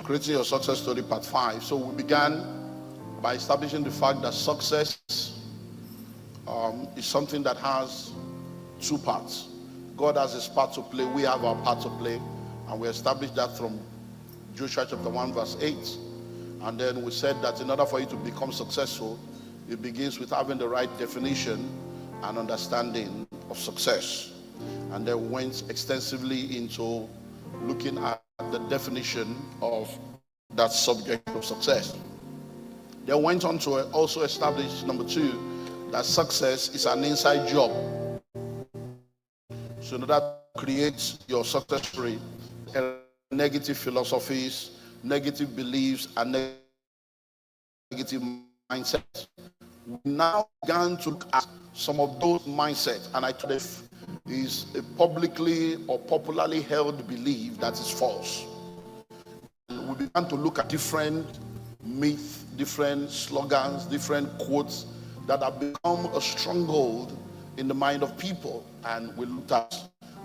Creating Your Success Story, Part 5. So we began by establishing the fact that success is something that has two parts. God has his part to play, we have our part to play, and we established that from Joshua chapter 1 verse 8. And then we said that in order for you to become successful, it begins with having the right definition and understanding of success. And then we went extensively into looking at the definition of that subject of success. Then went on to also establish, number 2, that success is an inside job. So in order to create your success story, negative philosophies, negative beliefs, and negative mindsets. We now began to look at some of those mindsets, and I told you is a publicly or popularly held belief that is false. We began to look at different myths, different slogans, different quotes that have become a stronghold in the mind of people, and we looked at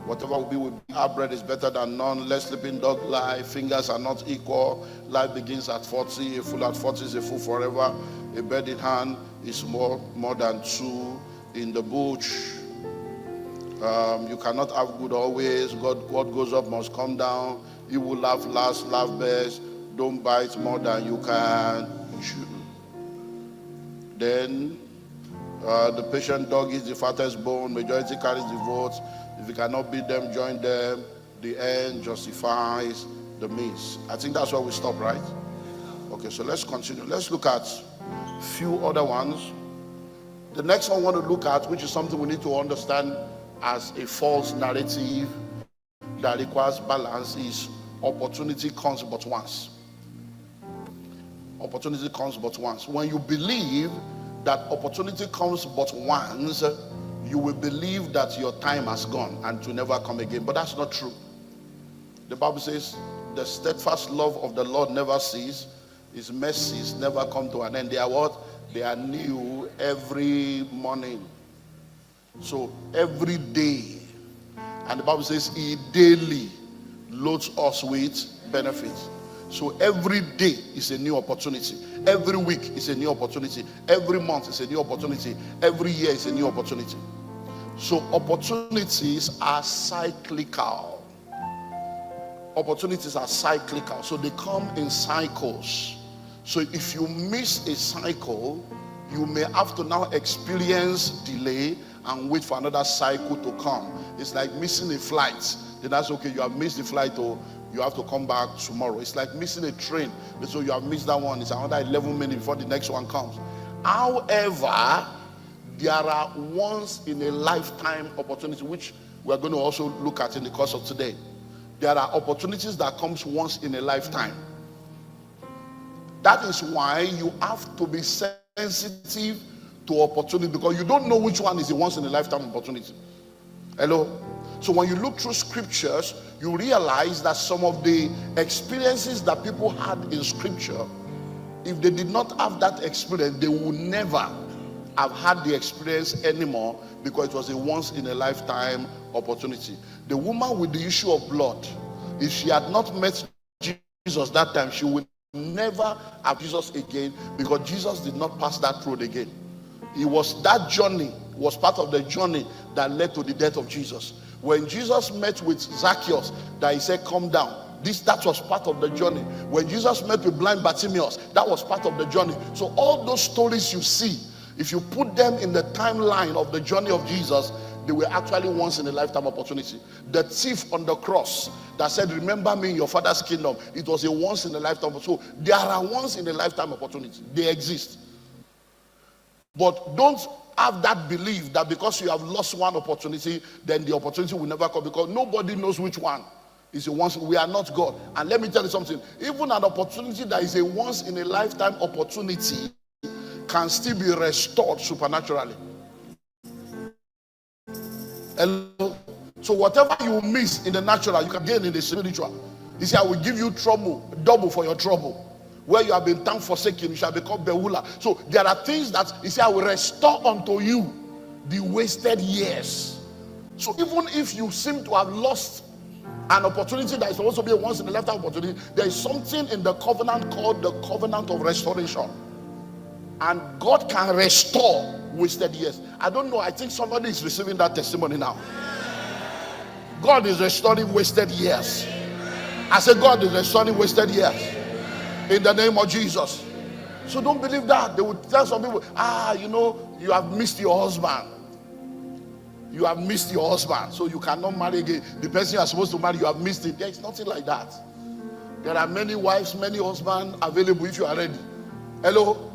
whatever will be, our bread is better than none, let sleeping dog lie, fingers are not equal, life begins at 40, a fool at 40 is a fool forever, a bird in hand is more than two in the bush, you cannot have good always, what goes up must come down, you will laugh last, laugh best, don't bite more than you can chew. Then the patient dog is the fattest bone, majority carries the votes. If you cannot beat them, join them. The end justifies the means. I think that's where we stop, right? Okay, so let's continue. Let's look at a few other ones. The next one I want to look at, which is something we need to understand as a false narrative that requires balance, is opportunity comes but once. Opportunity comes but once. When you believe that opportunity comes but once, you will believe that your time has gone and to never come again. But that's not true. The Bible says the steadfast love of the Lord never ceases, his mercies never come to an end. They are what? They are new every morning. So every day. And the Bible says he daily loads us with benefits. So every day is a new opportunity. Every week is a new opportunity. Every month is a new opportunity. Every year is a new opportunity. So opportunities are cyclical. Opportunities are cyclical. So they come in cycles. So if you miss a cycle, you may have to now experience delay and wait for another cycle to come. It's like missing a flight. Then that's okay, you have missed the flight, or you have to come back tomorrow. It's like missing a train. So you have missed that one. It's another 11 minutes before the next one comes. However, there are once in a lifetime opportunities, which we're going to also look at in the course of today. There are opportunities that comes once in a lifetime. That is why you have to be sensitive to opportunity, because you don't know which one is a once in a lifetime opportunity. Hello? So when you look through scriptures, you realize that some of the experiences that people had in scripture, if they did not have that experience, they would never have had the experience anymore, because it was a once in a lifetime opportunity. The woman with the issue of blood, if she had not met Jesus that time, she would never have Jesus again, because Jesus did not pass that road again. It was that journey, was part of the journey that led to the death of Jesus. When Jesus met with Zacchaeus, that he said, come down. That was part of the journey. When Jesus met with blind Bartimaeus, that was part of the journey. So all those stories you see, if you put them in the timeline of the journey of Jesus, they were actually once in a lifetime opportunity. The thief on the cross that said, remember me in your father's kingdom, it was a once in a lifetime. So there are once in a lifetime opportunities. They exist. But don't have that belief that because you have lost one opportunity, then the opportunity will never come, because nobody knows which one is a once. We are not God. And let me tell you something, even an opportunity that is a once in a lifetime opportunity can still be restored supernaturally. Hello? So whatever you miss in the natural, you can gain in the spiritual. He said, I will give you trouble, double for your trouble. Where you have been time forsaken, you shall become Behula. So there are things that he said, I will restore unto you the wasted years. So even if you seem to have lost an opportunity that is supposed to be a once in a lifetime opportunity, there is something in the covenant called the covenant of restoration. And God can restore wasted years. I don't know, I think somebody is receiving that testimony now. God is restoring wasted years. I said God is restoring wasted years in the name of Jesus. So don't believe that. They would tell some people, you have missed your husband. You have missed your husband, so you cannot marry again. The person you are supposed to marry, you have missed it. There is nothing like that. There are many wives, many husbands available if you are ready. Hello?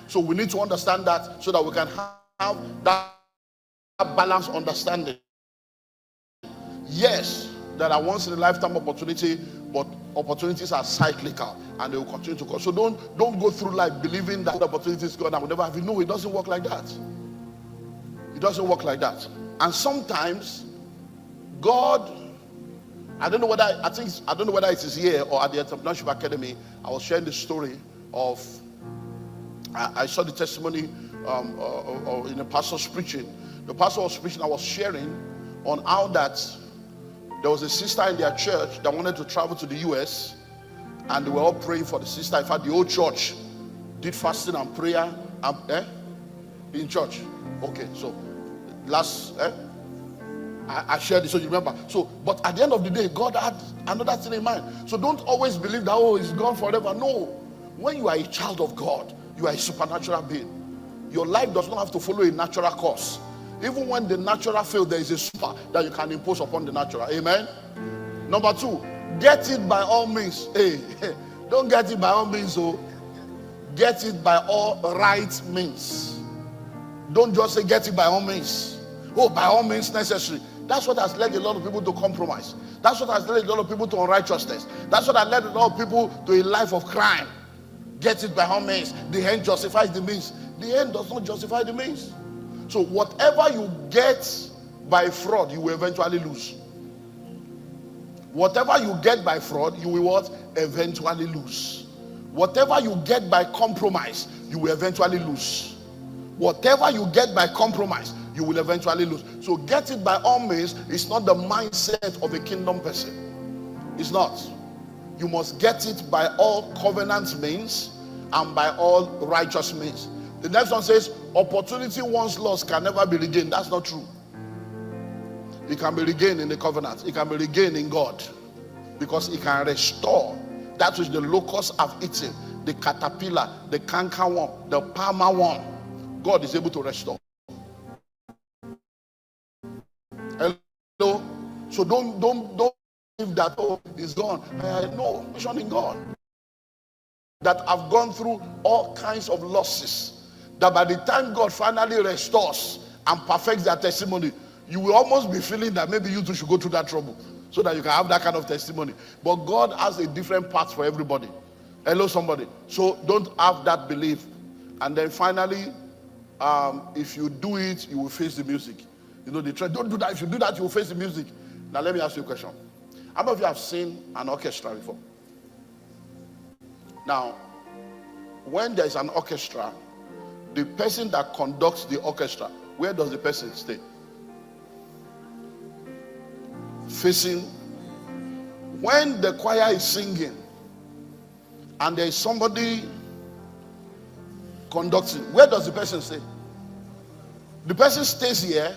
So we need to understand that so that we can have that balanced understanding. Yes, there are once in a lifetime opportunity, but opportunities are cyclical and they will continue to come. So don't go through life believing that the opportunity is gone and will never have it. No, it doesn't work like that. It doesn't work like that. And sometimes God, I don't know whether it is here or at the Entrepreneurship Academy. I was sharing the story of, I saw the testimony in the pastor's preaching. The pastor was preaching, I was sharing on how that there was a sister in their church that wanted to travel to the US, and they were all praying for the sister. In fact, the whole church did fasting and prayer in church. Okay, so I shared this so you remember. So, but at the end of the day, God had another thing in mind. So don't always believe that, it's gone forever. No. When you are a child of God, you are a supernatural being. Your life does not have to follow a natural course. Even when the natural fails, there is a super that you can impose upon the natural. Amen. Number 2, get it by all means. Hey, don't get it by all means. Get it by all right means. Don't just say get it by all means. By all means necessary. That's what has led a lot of people to compromise. That's what has led a lot of people to unrighteousness. That's what has led a lot of people to a life of crime. Get it by all means. The end justifies the means. The end does not justify the means. So whatever you get by fraud, you will eventually lose. Whatever you get by fraud, you will what? Eventually lose. Whatever you get by compromise, you will eventually lose. Whatever you get by compromise, you will eventually lose. So get it by all means is not the mindset of a kingdom person. It's not. You must get it by all covenant means and by all righteous means. The next one says, opportunity once lost can never be regained. That's not true. It can be regained in the covenant. It can be regained in God. Because it can restore that which the locusts have eaten. The caterpillar, the cankerworm, the palmer worm. God is able to restore. Hello? So don't believe that, it's gone. No, it's not in God. That I've gone through all kinds of losses. That by the time God finally restores and perfects their testimony, you will almost be feeling that maybe you too should go through that trouble so that you can have that kind of testimony. But God has a different path for everybody. Hello, somebody. So don't have that belief. And then finally, if you do it, you will face the music. They try, don't do that. If you do that, you will face the music. Now let me ask you a question. How many of you have seen an orchestra before? Now, when there is an orchestra, the person that conducts the orchestra, where does the person stay? Facing. When the choir is singing and there is somebody conducting, where does the person stay? The person stays here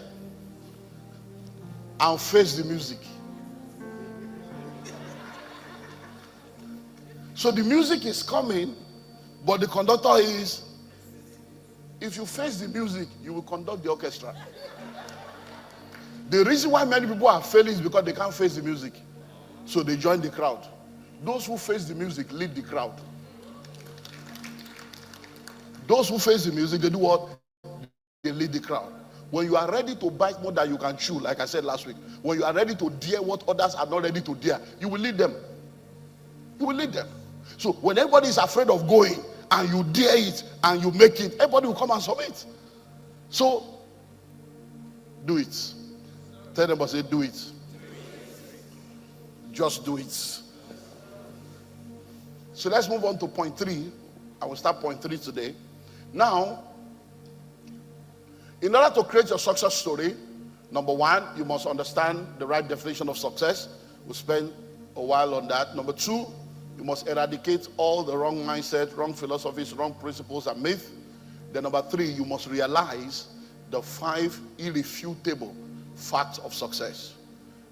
and face the music. So the music is coming, but the conductor is, if you face the music, you will conduct the orchestra. The reason why many people are failing is because they can't face the music. So they join the crowd. Those who face the music lead the crowd. Those who face the music, they do what? They lead the crowd. When you are ready to bite more than you can chew, like I said last week, when you are ready to dare what others are not ready to dare, you will lead them. You will lead them. So when everybody is afraid of going and you dare it and you make it, everybody will come and submit. So do it. Tell them, say, do it. Just do it. So let's move on to point 3. I will start point 3 today. Now, in order to create your success story, number 1, you must understand the right definition of success. We'll spend a while on that. Number 2, you must eradicate all the wrong mindset, wrong philosophies, wrong principles and myths. Then number 3, you must realize the 5 irrefutable facts of success.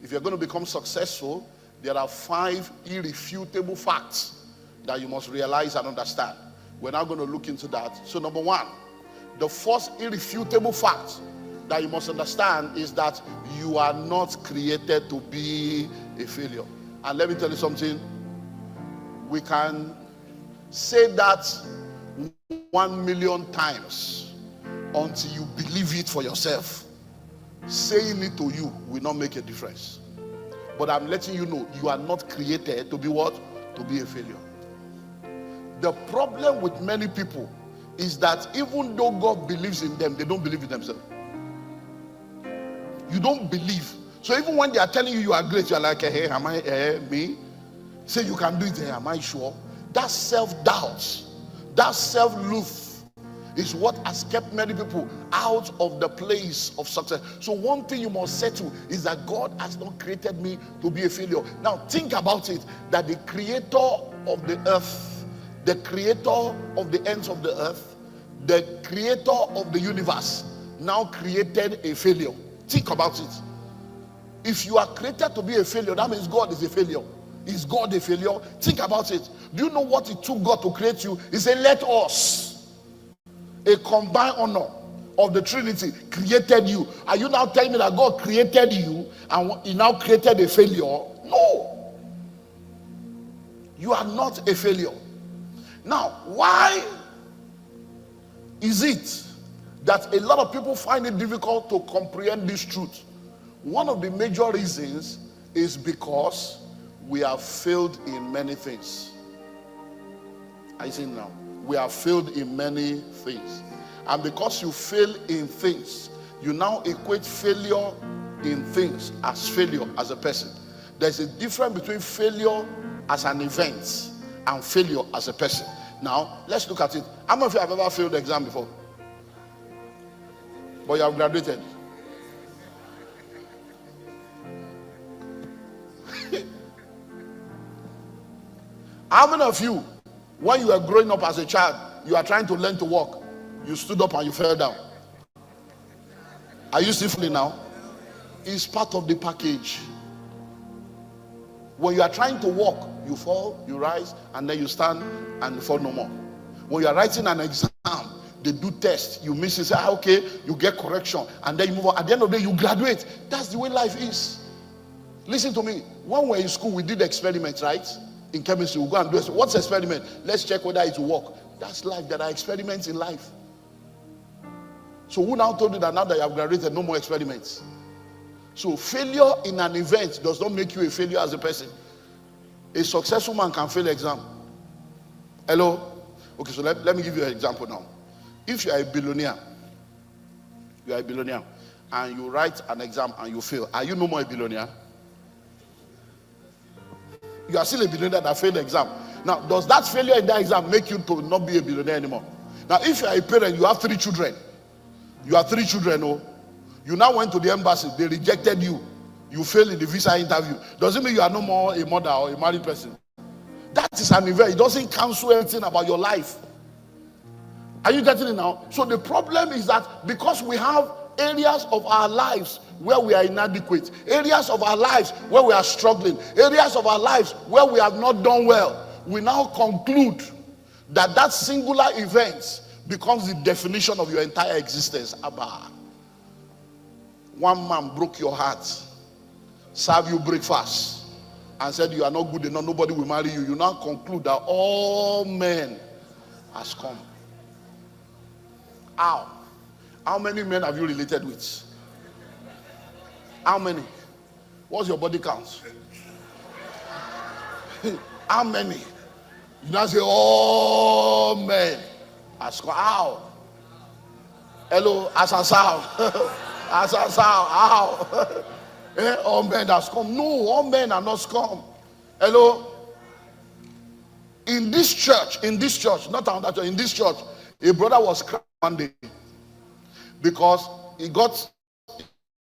If you're going to become successful, there are 5 irrefutable facts that you must realize and understand. We're now going to look into that. So number 1, the first irrefutable fact that you must understand is that you are not created to be a failure. And let me tell you something. We can say that 1,000,000 times until you believe it for yourself. Saying it to you will not make a difference. But I'm letting you know, you are not created to be what? To be a failure. The problem with many people is that even though God believes in them, they don't believe in themselves. You don't believe. So even when they are telling you you are great, you are like, hey, am I, me? Say you can do it, hey, am I sure? That self-doubt, that self-loof is what has kept many people out of the place of success. So one thing you must settle is that God has not created me to be a failure. Now think about it, that the creator of the earth, the creator of the ends of the earth, the creator of the universe now created a failure. Think about it. If you are created to be a failure, that means God is a failure. Is God a failure? Think about it. Do you know what it took God to create you? He said, let us, a combined honor of the Trinity, created you. Are you now telling me that God created you and he now created a failure? No. You are not a failure. Now, why is it that a lot of people find it difficult to comprehend this truth? One of the major reasons is because we have failed in many things. I say now, we have failed in many things. And because you fail in things, you now equate failure in things as failure as a person. There's a difference between failure as an event and failure as a person. Now, let's look at it. How many of you have ever failed the exam before? But you have graduated. How many of you, when you were growing up as a child, you are trying to learn to walk, you stood up and you fell down? Are you still feeling now? It's part of the package. When you are trying to walk, you fall, you rise, and then you stand and you fall no more. When you are writing an exam, they do tests, you miss it, say, okay, you get correction, and then you move on. At the end of the day, you graduate. That's the way life is. Listen to me. When we were in school, we did experiments, right? In chemistry, we go and do it. What's experiment? Let's check whether it will work. That's life. There are experiments in life. So who now told you that now that you have graduated, no more experiments? So failure in an event does not make you a failure as a person. A successful man can fail exam. Hello? Okay, so let me give you an example now. If you are a billionaire, and you write an exam and you fail, are you no more a billionaire? You are still a billionaire that failed the exam. Now, does that failure in that exam make you to not be a billionaire anymore? Now, if you are a parent, you have 3 children. You have 3 children, oh. You now went to the embassy, they rejected you. You failed in the visa interview. Does it mean you are no more a mother or a married person? That is an event. It doesn't cancel anything about your life. Are you getting it now? So the problem is that because we have areas of our lives where we are inadequate, areas of our lives where we are struggling, areas of our lives where we have not done well, we now conclude that that singular event becomes the definition of your entire existence. Abba. One man broke your heart, served you breakfast, and said you are not good enough, nobody will marry you. You now conclude that all men has come. How many men have you related with? How many? What's your body count? How many? You now say, all men has come. How? Hello, Asasao. Asasao, how? All men has come. No, all men are not come. Hello? In this church, not another church, in this church, a brother was crying one day because he got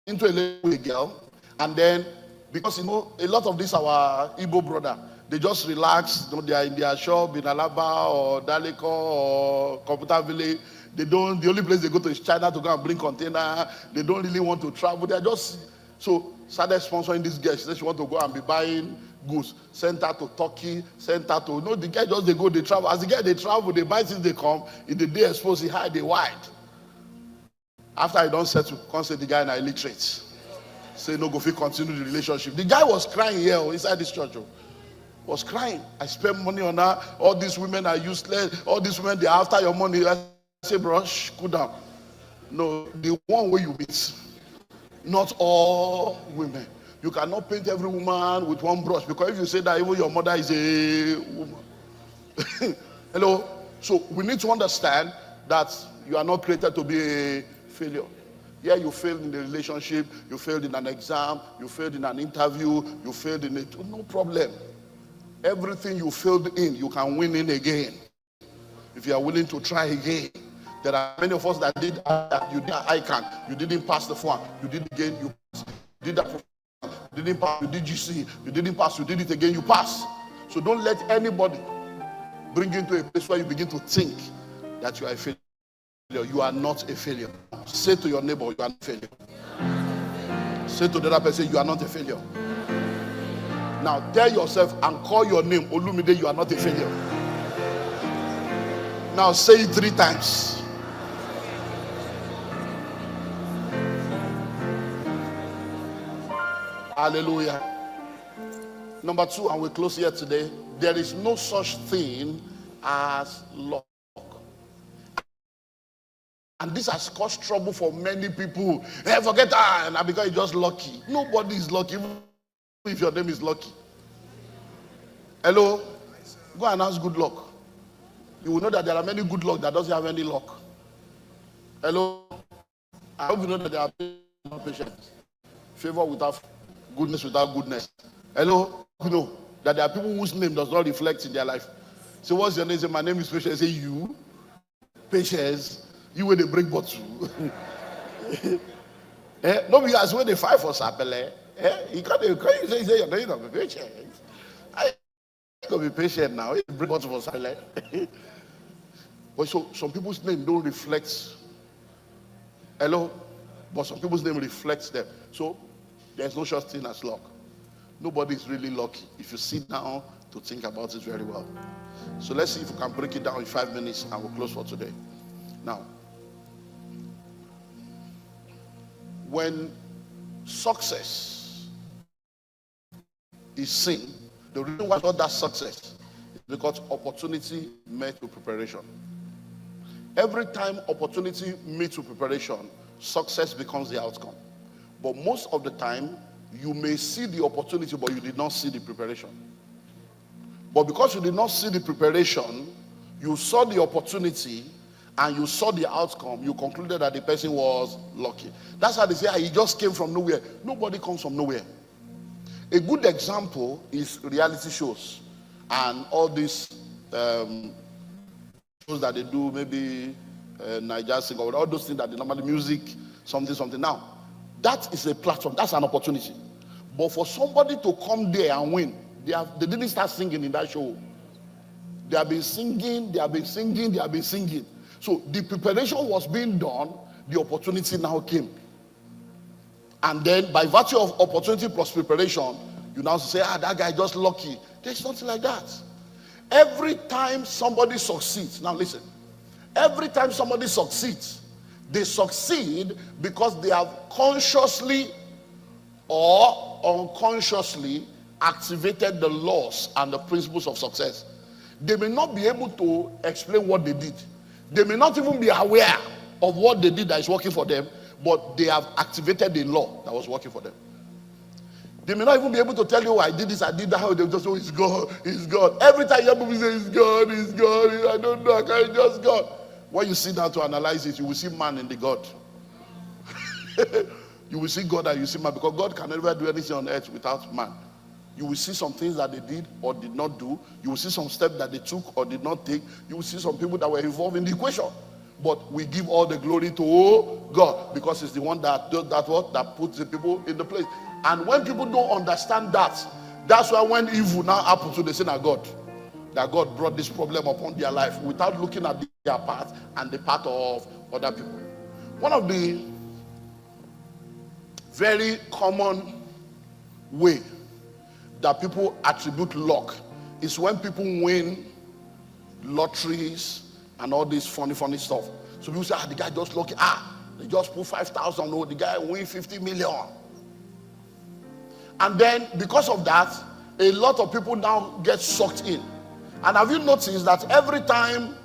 into a little with a girl, and then Because a lot of this our Igbo brother, they just relax. They are in their shop in Alaba or Daleko or Computer Village. The only place they go to is China to go and bring container. They don't really want to travel. They are just started sponsoring this girl. She said she want to go and be buying goods. Sent her to Turkey. Sent her to the guy just they travel. As the guy they travel, they buy things they come. In the day exposed, he hide, they wide. After I don't settle, come say the guy na illiterate. Say no, go fit continue the relationship. The guy was crying here inside this church. Was crying. I spend money on her. All these women are useless. All these women, they're after your money. I say, bro, cool down. No, the one way you meet. Not all women. You cannot paint every woman with one brush, because if you say that, even your mother is a woman. Hello? So we need to understand that you are not created to be a failure. Yeah, you failed in the relationship, you failed in an exam, you failed in an interview, you failed in it. No problem. Everything you failed in, you can win in again. If you are willing to try again. There are many of us that did that. You did ICANN, you didn't pass the form, you did it again, you passed. You did that, you didn't pass, you did GC, you didn't pass, you did it again, you pass. So don't let anybody bring you into a place where you begin to think that you are a failure. You are not a failure. Say to your neighbor, you are not a failure. Say to the other person, you are not a failure. Now tell yourself and call your name, Olumide, you are not a failure. Now say it 3 times. Hallelujah. Number 2, and we close here today. There is no such thing as luck. And this has caused trouble for many people. Hey, forget that, and because you're just lucky. Nobody is lucky, even if your name is Lucky. Hello? Go and ask good luck. You will know that there are many good luck that doesn't have any luck. Hello? I hope you know that there are no patience. Favor without goodness without goodness. Hello? You know that there are people whose name does not reflect in their life. So what's your name? Say, my name is Patience. Say, you? Patience? You when they bring bottle. No, because when they fight for Sapele, you can't say your name of patient. I going to be patient now. You bring bottle for Sapele. But so some people's name don't reflect. Hello? But some people's name reflects them. So there's no such thing as luck. Nobody is really lucky if you sit down to think about it very well. So let's see if we can break it down in 5 minutes and we'll close for today. Now, when success is seen, the reason why not that success is because opportunity met with preparation. Every time opportunity meets with preparation, success becomes the outcome. But most of the time, you may see the opportunity, but you did not see the preparation. But because you did not see the preparation, you saw the opportunity, and you saw the outcome, you concluded that the person was lucky. That's how they say, he just came from nowhere. Nobody comes from nowhere. A good example is reality shows and all these shows that they do, maybe Niger Sing or all those things that they normally music, something. Now, that is a platform. That's an opportunity. But for somebody to come there and win, they didn't start singing in that show. They have been singing. So the preparation was being done, the opportunity now came. And then by virtue of opportunity plus preparation, you now say, that guy just lucky. There's nothing like that. Every time somebody succeeds, now listen, every time somebody succeeds, they succeed because they have consciously or unconsciously activated the laws and the principles of success. They may not be able to explain what they did. They may not even be aware of what they did that is working for them, but they have activated the law that was working for them. They may not even be able to tell you, I did this, I did that. They just say, it's God, it's God. Every time you people say, it's God, I don't know, I can't just God. When you sit down to analyze it, you will see man in the God. You will see God and you see man, because God can never do anything on earth without man. You will see some things that they did or did not do. You will see some steps that they took or did not take. You will see some people that were involved in the equation. but we give all the glory to God, because it's the one that does that puts the people in the place. And when people don't understand that, that's why when evil now happens to the sin of God, that God brought this problem upon their life without looking at their part and the part of other people. One of the very common way that people attribute luck is when people win lotteries and all this funny stuff. So people say, the guy just lucky. They just put 5,000. No, the guy win 50 million. And then because of that, a lot of people now get sucked in. And have you noticed that every time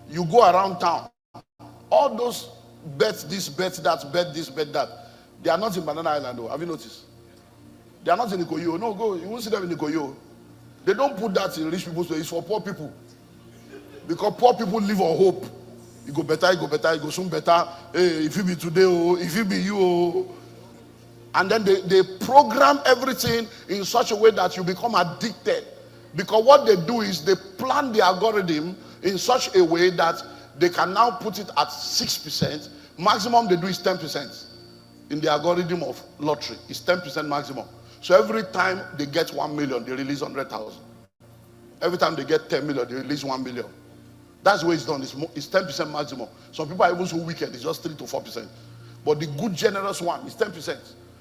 you go around town, all those bets this, bet that, bet this, bet that, they are not in Banana Island though. Have you noticed? They are not in Ikoyo. No, go. You won't see them in Ikoyo. They don't put that in rich people's way. It's for poor people. Because poor people live on hope. You go better, you go better, you go soon better. Hey, if it be today, oh, if it be you, oh. And then they program everything in such a way that you become addicted. Because what they do is they plan the algorithm in such a way that they can now put it at 6%. Maximum they do is 10%. In the algorithm of lottery, it's 10% maximum. So every time they get 1 million, they release 100,000. Every time they get 10 million, they release 1 million. That's the way it's done. It's 10% maximum. Some people are even so wicked, it's just 3 to 4%. But the good, generous one is 10%.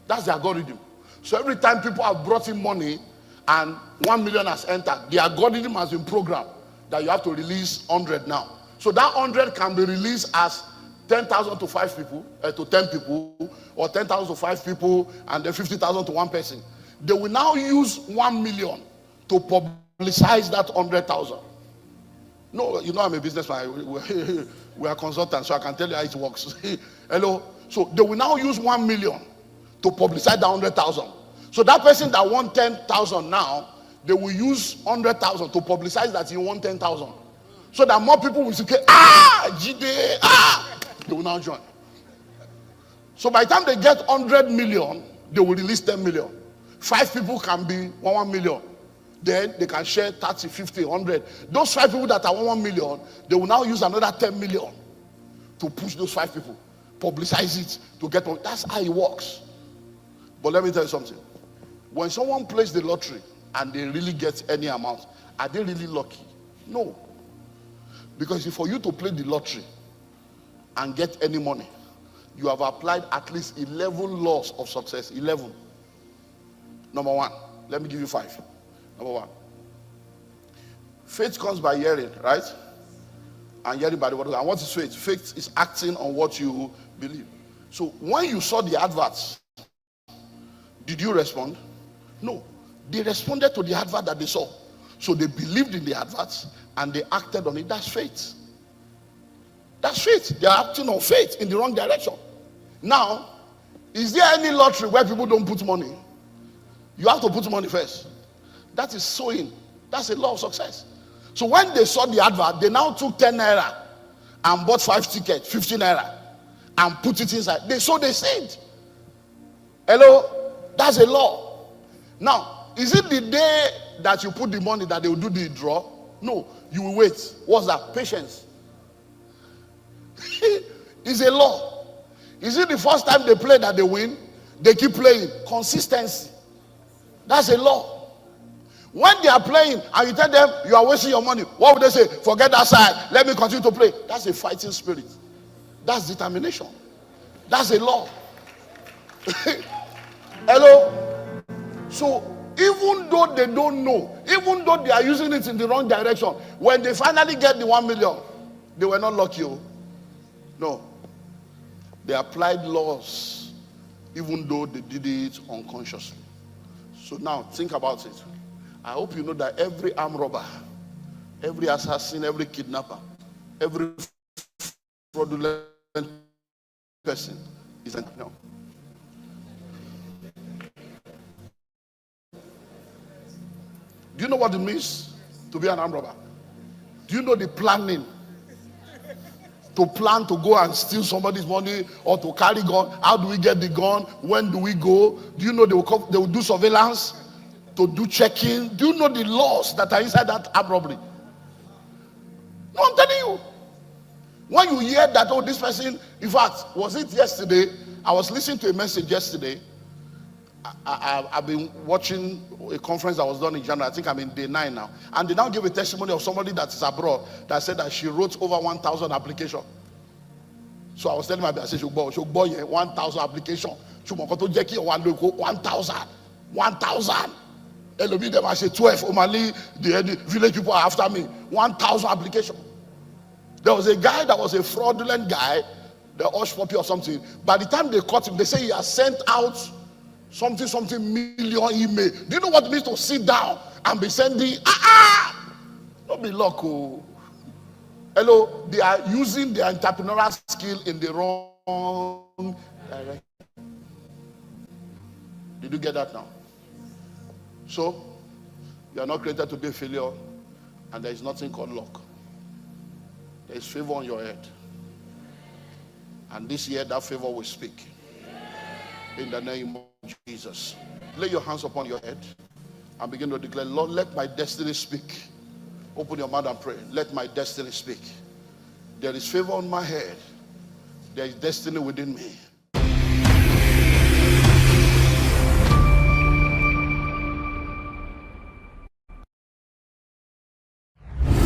That's the algorithm. So every time people have brought in money and 1 million has entered, the algorithm has been programmed that you have to release 100 now. So that 100 can be released as 10,000 to 5 people, to 10 people, or 10,000 to 5 people, and then 50,000 to one person. They will now use 1 million to publicize that 100,000. No, you know I'm a businessman. We are consultants, so I can tell you how it works. Hello? So they will now use 1 million to publicize that 100,000. So that person that won 10,000 now, they will use 100,000 to publicize that he won 10,000. So that more people will say, Jide, they will now join. So by the time they get 100 million, they will release 10 million. 5 people can be 1 million. Then they can share 30, 50, 100. Those 5 people that are 1 million, they will now use another 10 million to push those 5 people, publicize it to get money. That's how it works. But let me tell you something. When someone plays the lottery and they really get any amount, are they really lucky? No. Because for you to play the lottery and get any money, you have applied at least 11 laws of success. 11. Number 1. Let me give you 5. Number 1. Faith comes by hearing, right? And hearing by the word of God. And what is faith? Faith is acting on what you believe. So when you saw the adverts, did you respond? No. They responded to the advert that they saw. So they believed in the adverts and they acted on it. That's faith. That's faith. They are acting on faith in the wrong direction. Now, is there any lottery where people don't put money? You have to put money first. That is sowing. That's a law of success. So when they saw the advert, they now took 10 naira and bought 5 tickets, 15 naira, and put it inside. They sowed a seed. Hello? That's a law. Now, is it the day that you put the money that they will do the draw? No, you will wait. What's that? Patience. It's a law. Is it the first time they play that they win? They keep playing. Consistency. That's a law. When they are playing and you tell them you are wasting your money, what would they say? Forget that side. Let me continue to play. That's a fighting spirit. That's determination. That's a law. Hello? So even though they don't know, even though they are using it in the wrong direction, when they finally get the 1 million, they were not lucky. No. They applied laws even though they did it unconsciously. So now think about it. I hope you know that every armed robber, every assassin, every kidnapper, every fraudulent person is an no. Do you know what it means to be an armed robber? Do you know the planning? To plan to go and steal somebody's money or to carry gun. How do we get the gun? When do we go? Do you know they will do surveillance? To do checking? Do you know the laws that are inside that armed robbery? No, I'm telling you. When you hear that, oh, this person, in fact, was it yesterday? I was listening to a message yesterday. I've been watching a conference that was done in January. I think I'm in day 9 now. And they now give a testimony of somebody that is abroad that said that she wrote over 1,000 applications. So I was telling my I said, 1,000 applications. 1,000. 1,000. Elohim them I say 12. Omali, the village people are after me. 1,000 applications. There was a guy that was a fraudulent guy, the Osh Poppy or something. By the time they caught him, they say he has sent out something million email. Do you know what it means to sit down and be sending? Don't be local. Hello, they are using their entrepreneurial skill in the wrong direction. Did you get that now? So, you are not created to be a failure, and there is nothing called luck. There is favor on your head. And this year, that favor will speak. In the name of Jesus. Lay your hands upon your head and begin to declare, Lord, let my destiny speak. Open your mouth and pray. Let my destiny speak. There is favor on my head. There is destiny within me.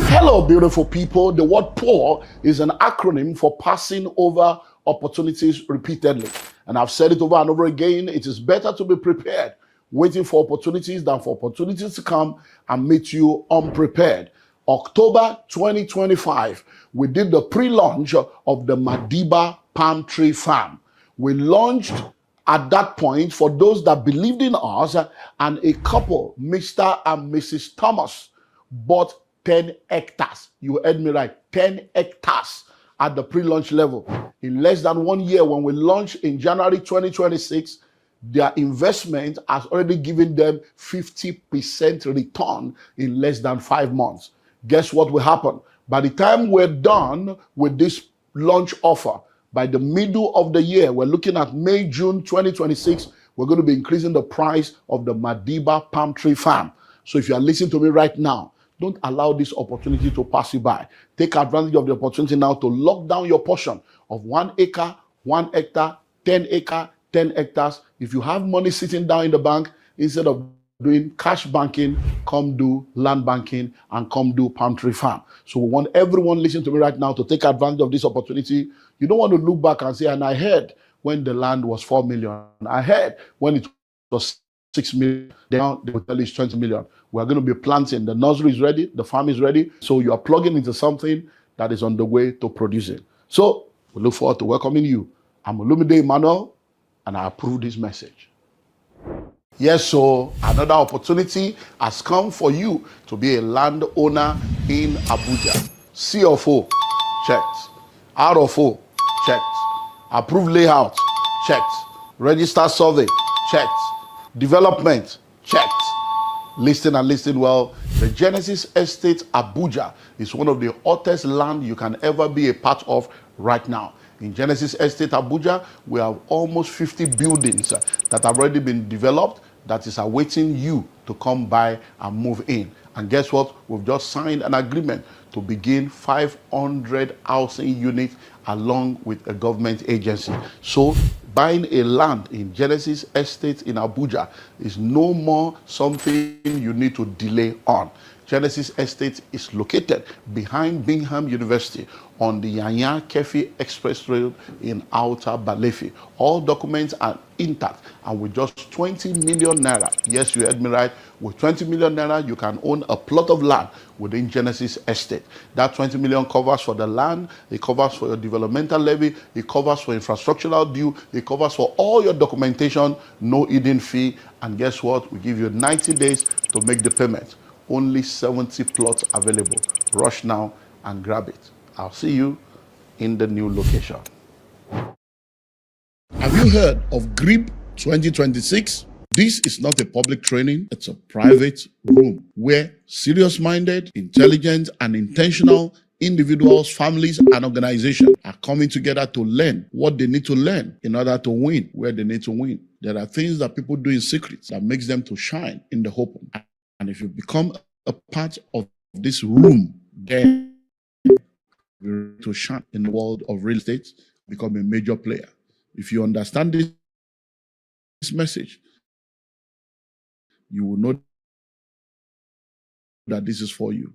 Hello, beautiful people. The word POUR is an acronym for passing over opportunities repeatedly. And I've said it over and over again. It is better to be prepared, waiting for opportunities, than for opportunities to come and meet you unprepared. October 2025, we did the pre-launch of the Madiba Palm Tree Farm. We launched at that point for those that believed in us, and a couple, Mr. and Mrs. Thomas, bought 10 hectares. You heard me right, 10 hectares at the pre-launch level. In less than 1 year, when we launched in January 2026, their investment has already given them 50% return in less than 5 months. Guess what will happen? By the time we're done with this launch offer, by the middle of the year, we're looking at May, June 2026, we're going to be increasing the price of the Madiba Palm Tree Farm. So if you are listening to me right now, don't allow this opportunity to pass you by. Take advantage of the opportunity now to lock down your portion of 1 acre, 1 hectare, 10 acre, 10 hectares. If you have money sitting down in the bank, instead of doing cash banking, come do land banking and come do palm tree farm. So we want everyone listening to me right now to take advantage of this opportunity. You don't want to look back and say, and I heard when the land was 4 million. I heard when it was 6 million. Now they will tell you it's 20 million. We're going to be planting. The nursery is ready. The farm is ready. So you are plugging into something that is on the way to producing. So we look forward to welcoming you. I'm OLUMIDE Emmanuel, and I approve this message. Yes, so another opportunity has come for you to be a landowner in Abuja. C of O, checked. R of O, checked. Approved layout, checked. Registered survey, checked. Development, checked. Listing and listing well. The Genesis Estate Abuja is one of the hottest land you can ever be a part of right now. In Genesis Estate Abuja, we have almost 50 buildings that have already been developed that is awaiting you to come by and move in. And guess what? We've just signed an agreement to begin 500 housing units along with a government agency. So buying a land in Genesis Estate in Abuja is no more something you need to delay on. Genesis Estate is located behind Bingham University on the Yanya Kefi Express Road in Outer Balefi. All documents are intact, and with just 20 million naira, yes, you heard me right, with 20 million naira, you can own a plot of land within Genesis Estate. That 20 million covers for the land, it covers for your developmental levy, it covers for infrastructural due, it covers for all your documentation, no hidden fee, and guess what? We give you 90 days to make the payment. Only 70 plots available. Rush now and grab it. I'll see you in the new location. Have you heard of GRIP 2026? This is not a public training, it's a private room where serious-minded, intelligent, and intentional individuals, families, and organizations are coming together to learn what they need to learn in order to win where they need to win. There are things that people do in secret that makes them to shine in the open. And if you become a part of this room, then to shine in the world of real estate, become a major player. If you understand this message, you will know that this is for you.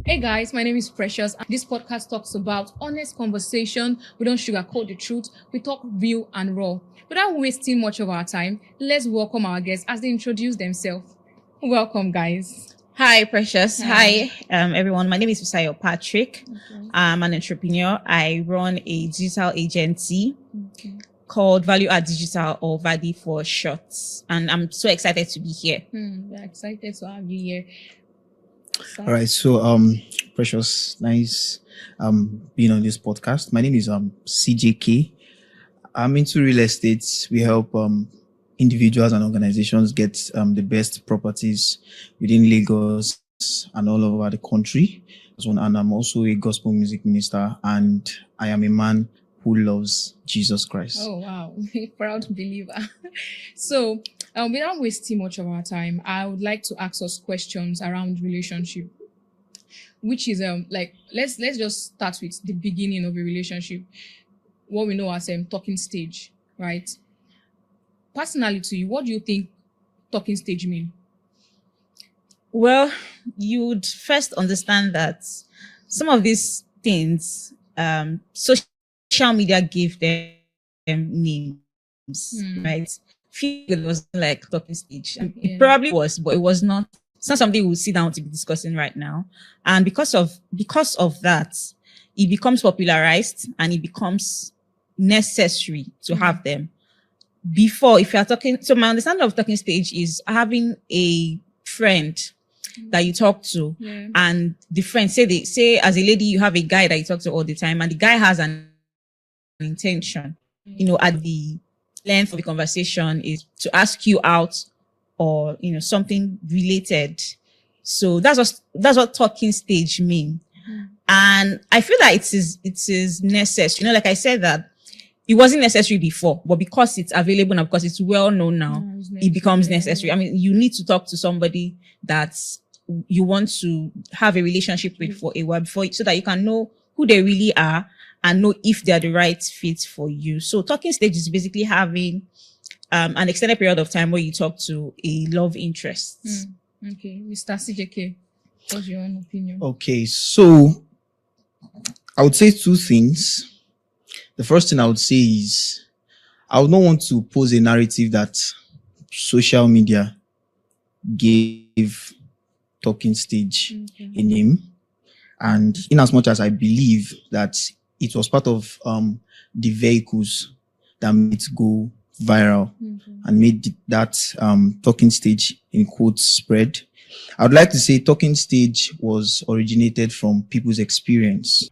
Hey guys, my name is Precious. This podcast talks about honest conversation. We don't sugarcoat the truth. We talk real and raw. Without wasting much of our time, let's welcome our guests as they introduce themselves. Welcome, guys. Hi, Precious. Hi, everyone. My name is Visayo Patrick. Okay. I'm an entrepreneur. I run a digital agency called Value Add Digital, or VADI for short. And I'm so excited to be here. We're excited to have you here. All right, so Precious, nice being on this podcast. My name is CJK. I'm into real estate. We help individuals and organizations get the best properties within Lagos and all over the country. And I'm also a gospel music minister, and I am a man who loves Jesus Christ. Oh wow, proud believer. So without wasting much of our time, I would like to ask us questions around relationship, which is like let's just start with the beginning of a relationship, what we know as talking stage, right? Personally, to you, what do you think talking stage mean? Well, you would first understand that some of these things, social media gave them names, right? It was like talking stage. It probably was, but it was not. It's not something we'll sit down to be discussing right now. And because of that, it becomes popularized and it becomes necessary to have them. Before, if you're talking, so my understanding of talking stage is having a friend that you talk to, and the friend say as a lady you have a guy that you talk to all the time, and the guy has an intention, at the length of the conversation is to ask you out, or something related. So that's what talking stage mean. And I feel that it is necessary. Like I said, that it wasn't necessary before, but because it's available now, because it's well known now, it becomes necessary. I mean, you need to talk to somebody that you want to have a relationship with for a while so that you can know who they really are and know if they're the right fit for you. So talking stage is basically having an extended period of time where you talk to a love interest. Okay, Mr. CJK, what's your own opinion? Okay, so I would say two things. The first thing I would say is I would not want to pose a narrative that social media gave talking stage a name. And in as much as I believe that it was part of the vehicles that made it go viral and made that talking stage in quotes spread, I would like to say talking stage was originated from people's experience.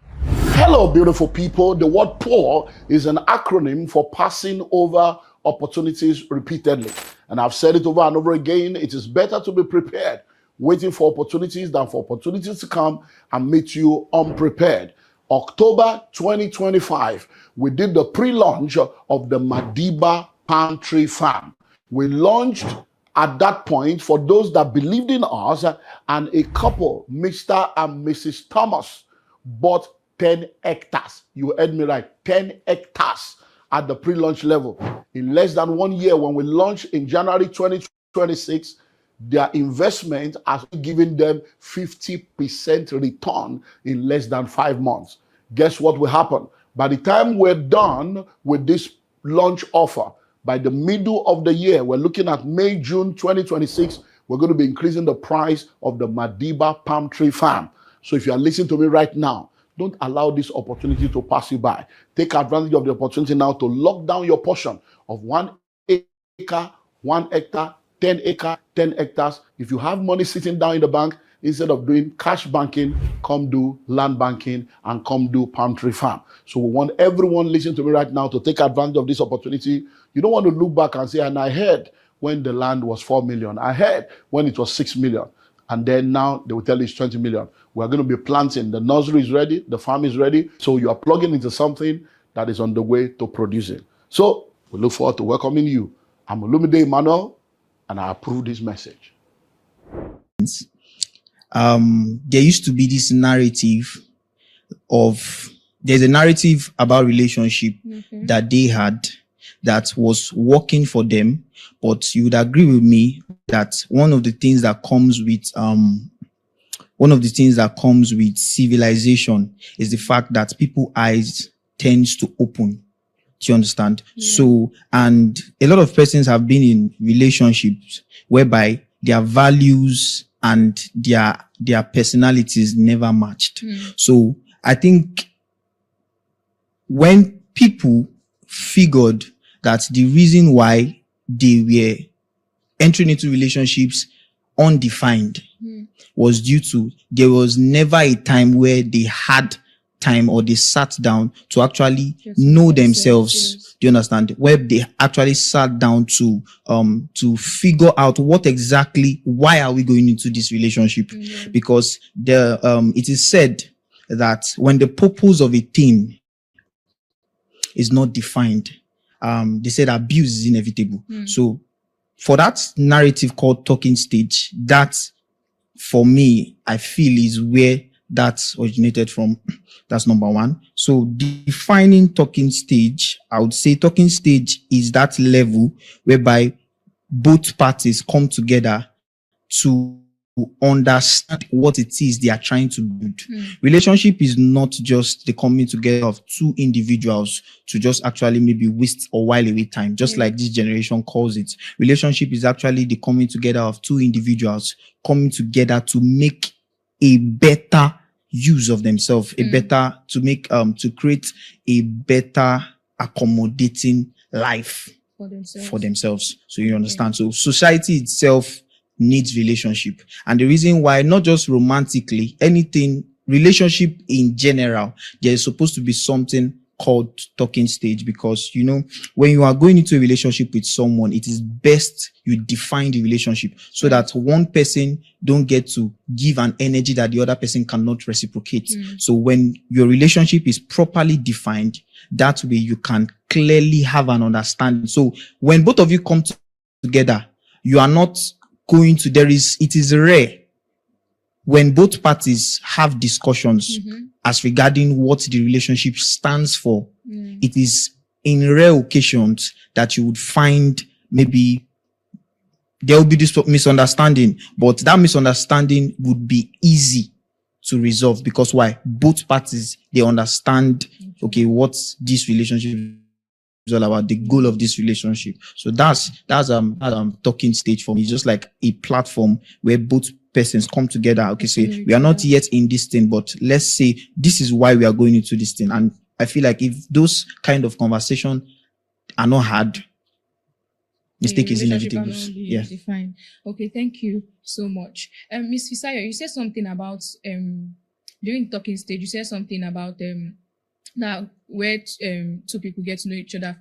Hello, beautiful people. The word POUR is an acronym for passing over opportunities repeatedly. And I've said it over and over again. It is better to be prepared, waiting for opportunities, than for opportunities to come and meet you unprepared. October 2025, we did the pre-launch of the Madiba Palm Tree Farm. We launched at that point for those that believed in us, and a couple, Mr. and Mrs. Thomas, bought 10 hectares. You heard me right, 10 hectares at the pre-launch level. In less than 1 year, when we launched in January 2026, their investment has given them 50% return in less than 5 months. Guess what will happen? By the time we're done with this launch offer, by the middle of the year, we're looking at May, June 2026, we're going to be increasing the price of the Madiba Palm Tree Farm. So if you are listening to me right now, don't allow this opportunity to pass you by. Take advantage of the opportunity now to lock down your portion of 1 acre, 1 hectare, 10 acre, 10 hectares. If you have money sitting down in the bank, instead of doing cash banking, come do land banking and come do palm tree farm. So we want everyone listening to me right now to take advantage of this opportunity. You don't want to look back and say, and I heard when the land was 4 million. I heard when it was 6 million. And then now they will tell you it's 20 million. We're going to be planting. The nursery is ready. The farm is ready. So you are plugging into something that is on the way to producing. So we look forward to welcoming you. I'm OLUMIDE Emmanuel, and I approve this message. There used to be this narrative there's a narrative about relationship that they had that was working for them. But you would agree with me that one of the things that comes with civilization is the fact that people's eyes tends to open. Do you understand? So, and a lot of persons have been in relationships whereby their values and their personalities never matched. So I think when people figured that the reason why they were entering into relationships undefined was due to there was never a time where they had time or they sat down to actually know themselves. Do you understand? Where they actually sat down to figure out why are we going into this relationship? Because it is said that when the purpose of a thing is not defined, they said abuse is inevitable. So for that narrative called talking stage, that for me, I feel is where that originated from. That's number one. So defining talking stage, I would say talking stage is that level whereby both parties come together to understand what it is they are trying to build. Relationship is not just the coming together of two individuals to just actually maybe waste or while away time, just like this generation calls it. Relationship is actually the coming together of two individuals coming together to make a better use of themselves, to create a better accommodating life for themselves. So you understand? So society itself needs relationship. And the reason why, not just romantically, anything, relationship in general, there is supposed to be something called talking stage, because when you are going into a relationship with someone, it is best you define the relationship so that one person don't get to give an energy that the other person cannot reciprocate. So when your relationship is properly defined, that way you can clearly have an understanding. So when both of you come together, you are not it is rare when both parties have discussions as regarding what the relationship stands for. It is in rare occasions that you would find maybe there will be this misunderstanding, but that misunderstanding would be easy to resolve, because why? Both parties, they understand, what this relationship is all about, the goal of this relationship. So that's talking stage for me. It's just like a platform where both persons come together. Say we are not yet in this thing, but let's say this is why we are going into this thing. And I feel like if those kind of conversation are not had, mistake is inevitable. Fine. Okay, thank you so much. Miss Fisayo, you said something about during talking stage. You said something about now where two people get to know each other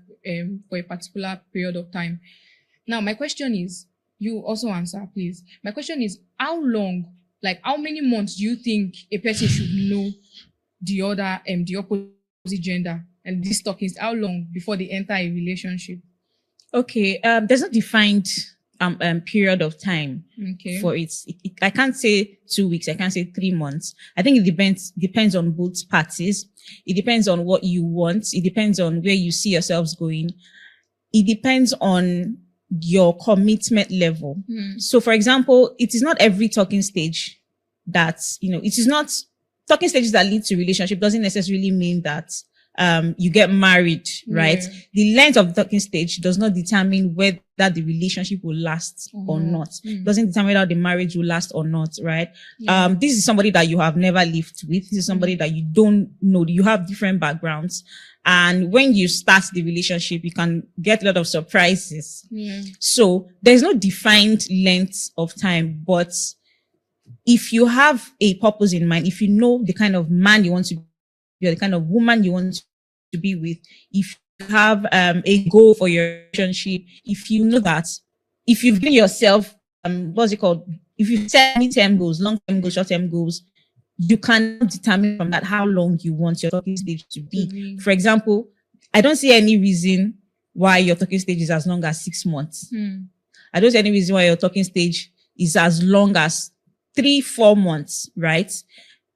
for a particular period of time. Now, my question is, you also answer, please. My question is, how long, like how many months do you think a person should know the other, the opposite gender, and this talking? How long before they enter a relationship? Okay, there's no defined period of time for it. I can't say 2 weeks. I can't say 3 months. I think it depends on both parties. It depends on what you want. It depends on where you see yourselves going. It depends on your commitment level. So, for example, it is not every talking stage that, it is not talking stages that lead to relationship doesn't necessarily mean that you get married, right? The length of the talking stage does not determine whether the relationship will last or not. Doesn't determine whether the marriage will last or not, right? This is somebody that you have never lived with. This is somebody that you don't know. You have different backgrounds. And when you start the relationship, you can get a lot of surprises. So there's no defined length of time, but if you have a purpose in mind, if you know the kind of man you want to be, or the kind of woman you want to be with, if you have a goal for your relationship, if you know that, if you've given yourself, if you set mid-term goals, long-term goals, short-term goals, you can determine from that how long you want your talking stage to be. For example, I don't see any reason why your talking stage is as long as 6 months. I don't see any reason why your talking stage is as long as 3-4 months, right?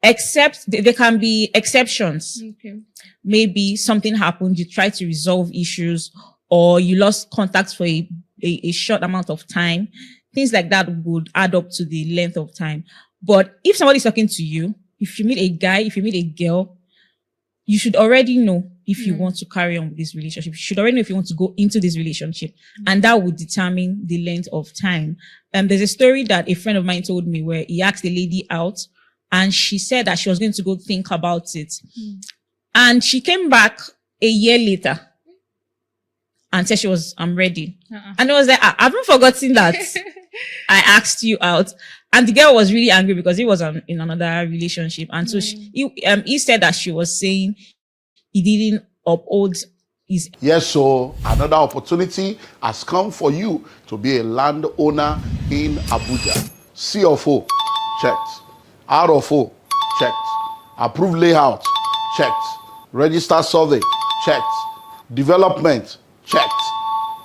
Except there can be exceptions. Okay. Maybe something happened, you try to resolve issues, or you lost contact for a short amount of time. Things like that would add up to the length of time. But if somebody's talking to you, if you meet a guy, if you meet a girl, you should already know if you want to carry on with this relationship. You should already know if you want to go into this relationship. And that would determine the length of time. There's a story that a friend of mine told me where he asked a lady out and she said that she was going to go think about it. And she came back a year later and said I'm ready. And I was like, I haven't forgotten that I asked you out. And the girl was really angry because he was in another relationship. And so he said that she was saying he didn't uphold his. Yes, so another opportunity has come for you to be a landowner in Abuja. C of O, checked. R of O, checked. Approved layout, checked. Register survey, checked. Development, checked.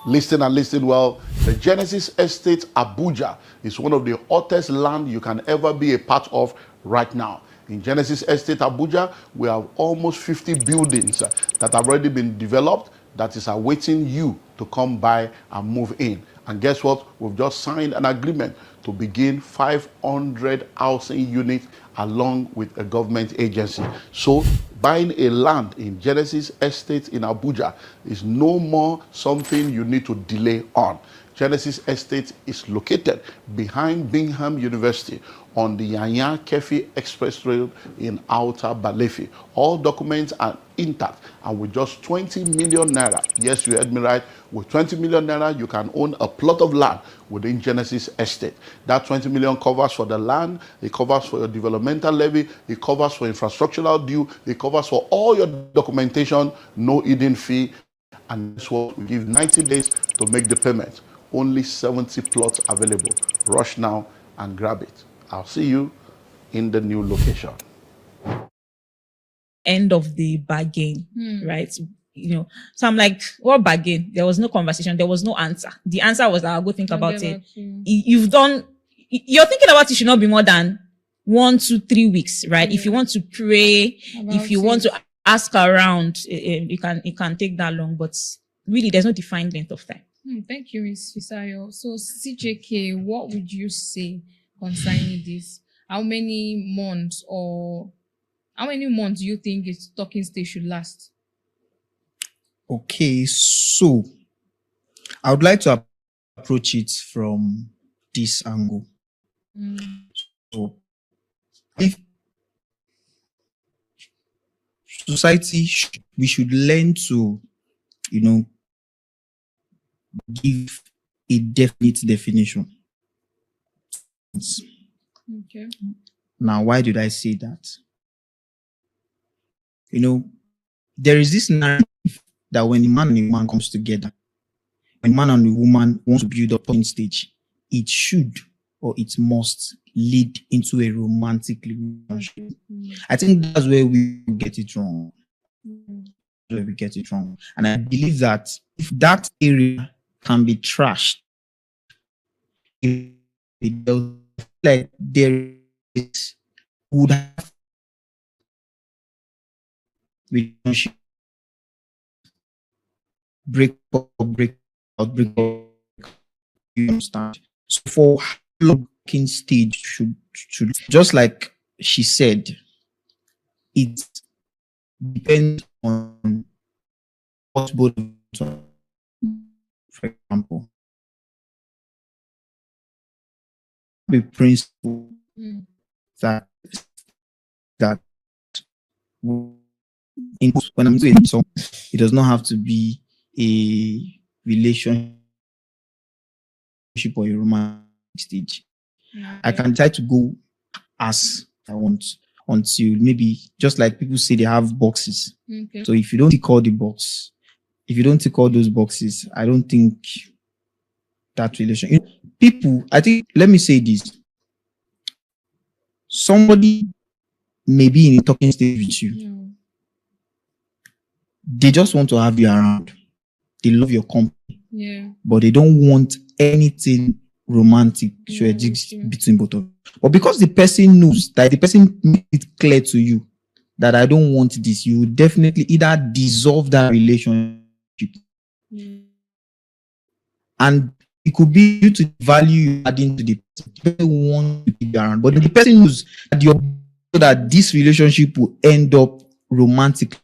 Listing and listing well. The Genesis Estate Abuja is one of the hottest land you can ever be a part of right now. In Genesis Estate Abuja, we have almost 50 buildings that have already been developed that is awaiting you to come by and move in. And guess what? We've just signed an agreement to begin 500 housing units along with a government agency. So buying a land in Genesis Estate in Abuja is no more something you need to delay on. Genesis Estate is located behind Bingham University on the Yanya Kefi Express Road in Outer Balefi. All documents are intact, and with just 20 million naira, yes, you heard me right, with 20 million naira, you can own a plot of land within Genesis Estate. That 20 million covers for the land, it covers for your developmental levy, it covers for infrastructural due, it covers for all your documentation, no hidden fee, and that's what we give 90 days to make the payment. Only 70 plots available. Rush now and grab it. I'll see you in the new location. End of the bargain, right? You know, so I'm like, what bargain? There was no conversation. There was no answer. The answer was, I'll go think about it. You're thinking about it should not be more than 1 to 3 weeks, right? If you want to pray, if you want to ask around, it can take that long, but really there's no defined length of time. Thank you, Ms. Fisayo. So CJK, what would you say concerning this? How many months do you think its talking stage should last? Okay, so I would like to approach it from this angle. So if society, we should learn to, give a definite definition. Okay. Now, why did I say that? There is this narrative that when a man and a woman comes together, when a man and a woman want to build a talking stage, it should or it must lead into a romantic relationship. I think that's where we get it wrong. And I believe that if that area can be trashed, like there is would have relationship break up. You understand? So for looking stage should just like she said, it depends on what both of them. For example, the principle that when I'm doing so, it does not have to be a relationship or a romantic stage. I can try to go as I want until maybe just like people say they have boxes. So if you don't tick all the box, if you don't tick all those boxes, I don't think that relation. People, I think, let me say this. somebody may be in a talking stage with you. Yeah. They just want to have you around. They love your company, Yeah. but they don't want anything romantic to exist true. between both of you. But because the person knows that the person made it clear to you that I don't want this, you will definitely either dissolve that relationship. Yeah. And it could be due to the value you add into the person. The person wants to keep you around, but the person knows that that this relationship will end up romantically.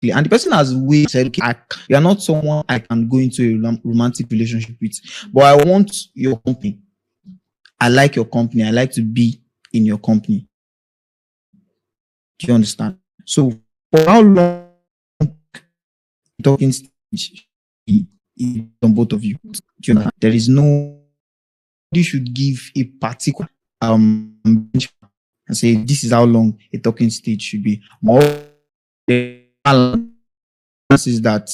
And the person has said, okay, you are not someone I can go into a romantic relationship with, but I want your company. I like your company. I like to be in your company. Do you understand? So for how long talking stage on both of you? Do you understand? There is no, you should give a particular benchmark and say this is how long a talking stage should be. More the balance is that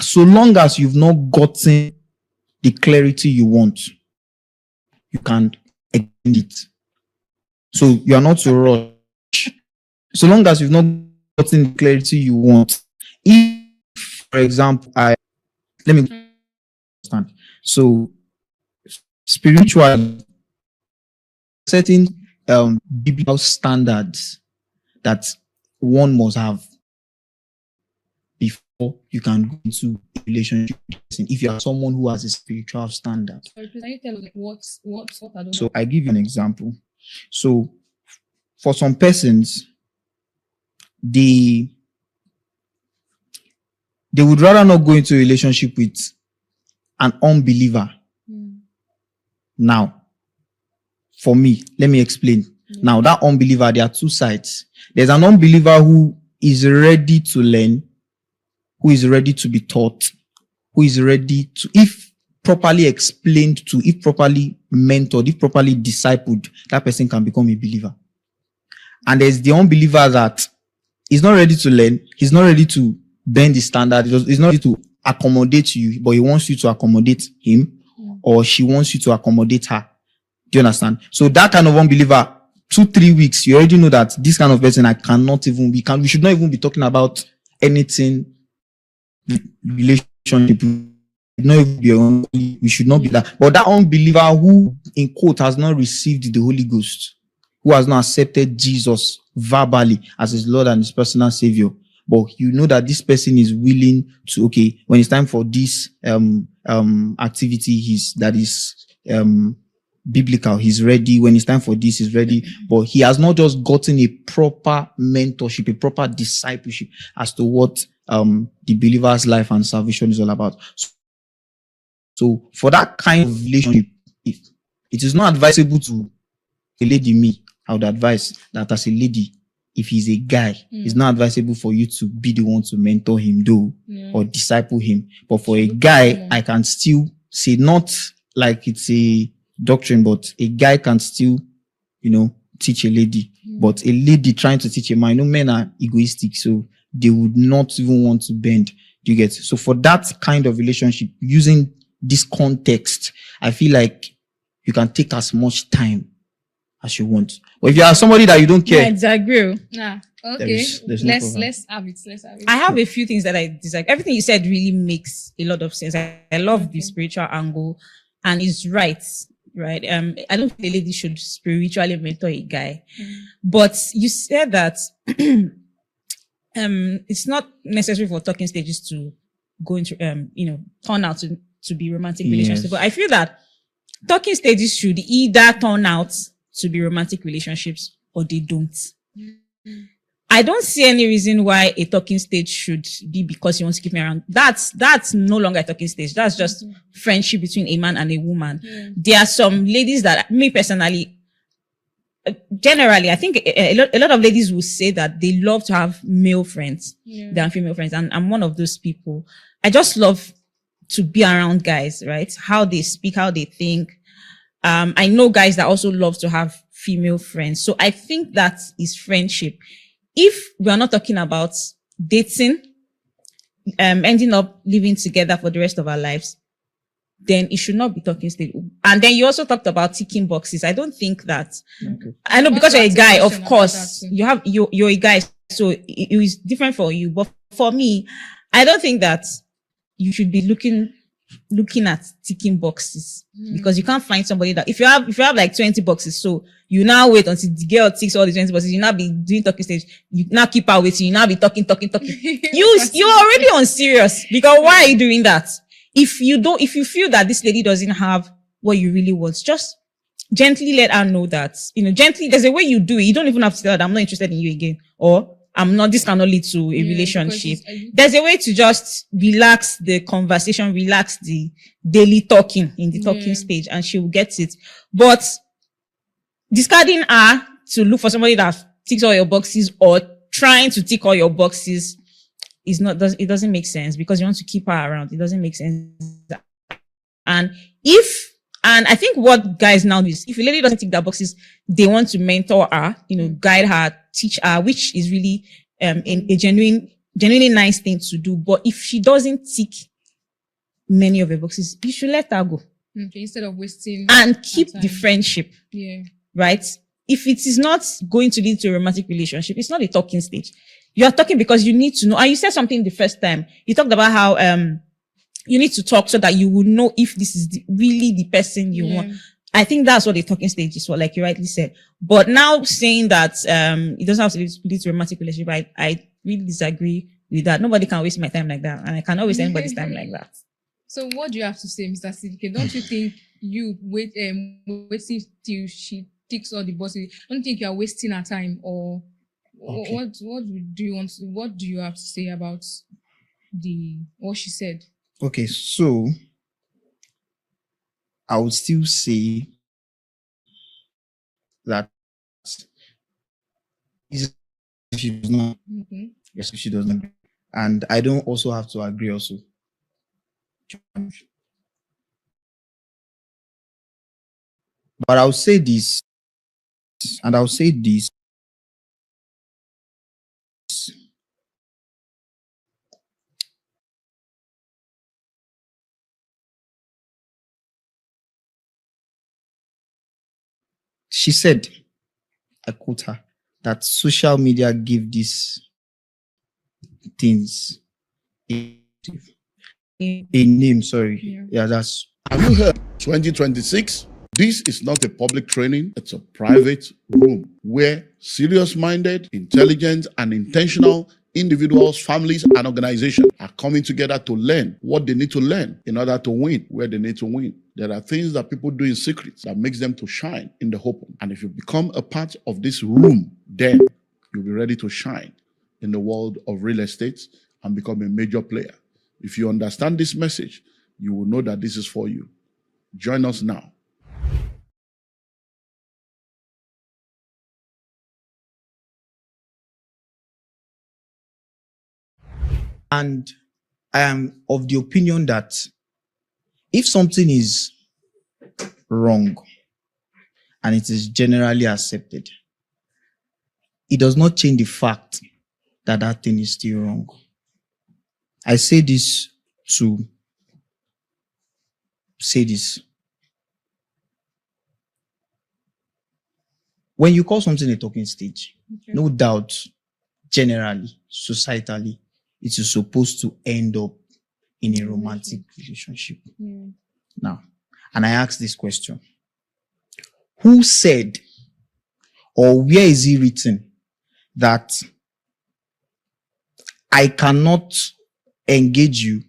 so long as you've not gotten the clarity you want, you can extend it. So you are not to rush. So long as you've not gotten the clarity you want. If, for example, let me understand. So spiritual, certain biblical standards that one must have before you can go into a relationship with a person. If you are someone who has a spiritual standard. Sorry, please, can you tell me what are those? So I give you an example. So for some persons, they would rather not go into a relationship with an unbeliever. Now, for me, let me explain. Now, that unbeliever, there are two sides. There's an unbeliever who is ready to learn, who is ready to be taught, who is ready to, if properly explained to, if properly mentored, if properly discipled, that person can become a believer. And there's the unbeliever that is not ready to learn, he's not ready to bend the standard, he's not ready to accommodate you, but he wants you to accommodate him, or she wants you to accommodate her. Do you understand? So that kind of unbeliever, 2-3 weeks, you already know that this kind of person, we should not even be talking about anything relationship. We should not be that. But that unbeliever who, in quote, has not received the Holy Ghost, who has not accepted Jesus verbally as his Lord and his personal Savior, but you know that this person is willing to, okay, when it's time for this activity, that is biblical, he's ready. When it's time for this, he's ready. But he has not just gotten a proper mentorship, a proper discipleship as to what the believer's life and salvation is all about. So for that kind of relationship, if it is not advisable to a lady, I would advise that as a lady, if he's a guy, it's not advisable for you to be the one to mentor him, though, or disciple him. But for a guy, I can still say, not like it's a doctrine, but a guy can still, teach a lady. But a lady trying to teach a man, men are egoistic, so they would not even want to bend. Do you get? So for that kind of relationship, using this context, I feel like you can take as much time as you want. But if you are somebody that you don't care, I disagree. Okay. There's no let's have it. I have a few things that I disagree. Everything you said really makes a lot of sense. I love the spiritual angle, and it's right. Right. I don't think a lady should spiritually mentor a guy, but you said that it's not necessary for talking stages to go into turn out to be romantic relationships. But I feel that talking stages should either turn out to be romantic relationships or they don't. I don't see any reason why a talking stage should be because you want to keep me around. That's no longer a talking stage. That's just friendship between a man and a woman. There are some ladies that, me personally, generally, I think a lot of ladies will say that they love to have male friends than female friends. And I'm one of those people. I just love to be around guys, right? How they speak, how they think. I know guys that also love to have female friends. So I think that is friendship. If we are not talking about dating, ending up living together for the rest of our lives, then it should not be talking stage. And then you also talked about ticking boxes. I don't think that. Okay. I know I because want you're a to ask a guy, question of about course, that too. you have you're a guy, so it is different for you. But for me, I don't think that you should be looking at ticking boxes, because you can't find somebody that if you have like 20 boxes, so you now wait until the girl ticks all the 20 boxes, you now be doing talking stage, you now keep her waiting, you now be talking. You're already on serious, because why are you doing that? If you feel that this lady doesn't have what you really want, just gently let her know that, gently, there's a way you do it. You don't even have to tell her that I'm not interested in you again, or this cannot lead to a relationship. There's a way to just relax the conversation, relax the daily talking in the talking stage, and she will get it. But discarding her to look for somebody that ticks all your boxes, or trying to tick all your boxes, it doesn't make sense, because you want to keep her around. It doesn't make sense. And I think what guys now is, if a lady doesn't tick their boxes, they want to mentor her, guide her, teach her, which is really a genuinely nice thing to do. But if she doesn't tick many of your boxes, you should let her go. Okay, instead of wasting and keep the friendship. Yeah. Right? If it is not going to lead to a romantic relationship, it's not a talking stage. You are talking because you need to know. And you said something the first time. You talked about how you need to talk so that you will know if this is really the person you want. I think that's what the talking stage is for, like you rightly said. But now saying that it doesn't have to lead to a romantic relationship, I really disagree with that. Nobody can waste my time like that, and I cannot waste anybody's time like that. So what do you have to say, Mr. CDK? Don't you think you waiting till she ticks all the boxes? Don't you think you are wasting her time, or Okay. what do you want? What do you have to say about what she said? Okay, so I would still say that she does not. Yes, she does not. And I don't also have to agree also. But I'll say this, and I'll say this. She said, I quote her, that social media give these things a name. Sorry. Yeah, that's. Have you heard 2026? This is not a public training, it's a private room where serious-minded, intelligent, and intentional individuals, families, and organizations are coming together to learn what they need to learn in order to win where they need to win. There are things that people do in secret that makes them to shine in the open. And if you become a part of this room, then you'll be ready to shine in the world of real estate and become a major player. If you understand this message, you will know that this is for you. Join us now. And I am of the opinion that if something is wrong and it is generally accepted, it does not change the fact that that thing is still wrong. I say this to say this. When you call something a talking stage, no doubt, generally, societally, it is supposed to end up in a romantic relationship. Now, and I ask this question: who said, or where is it written that I cannot engage you?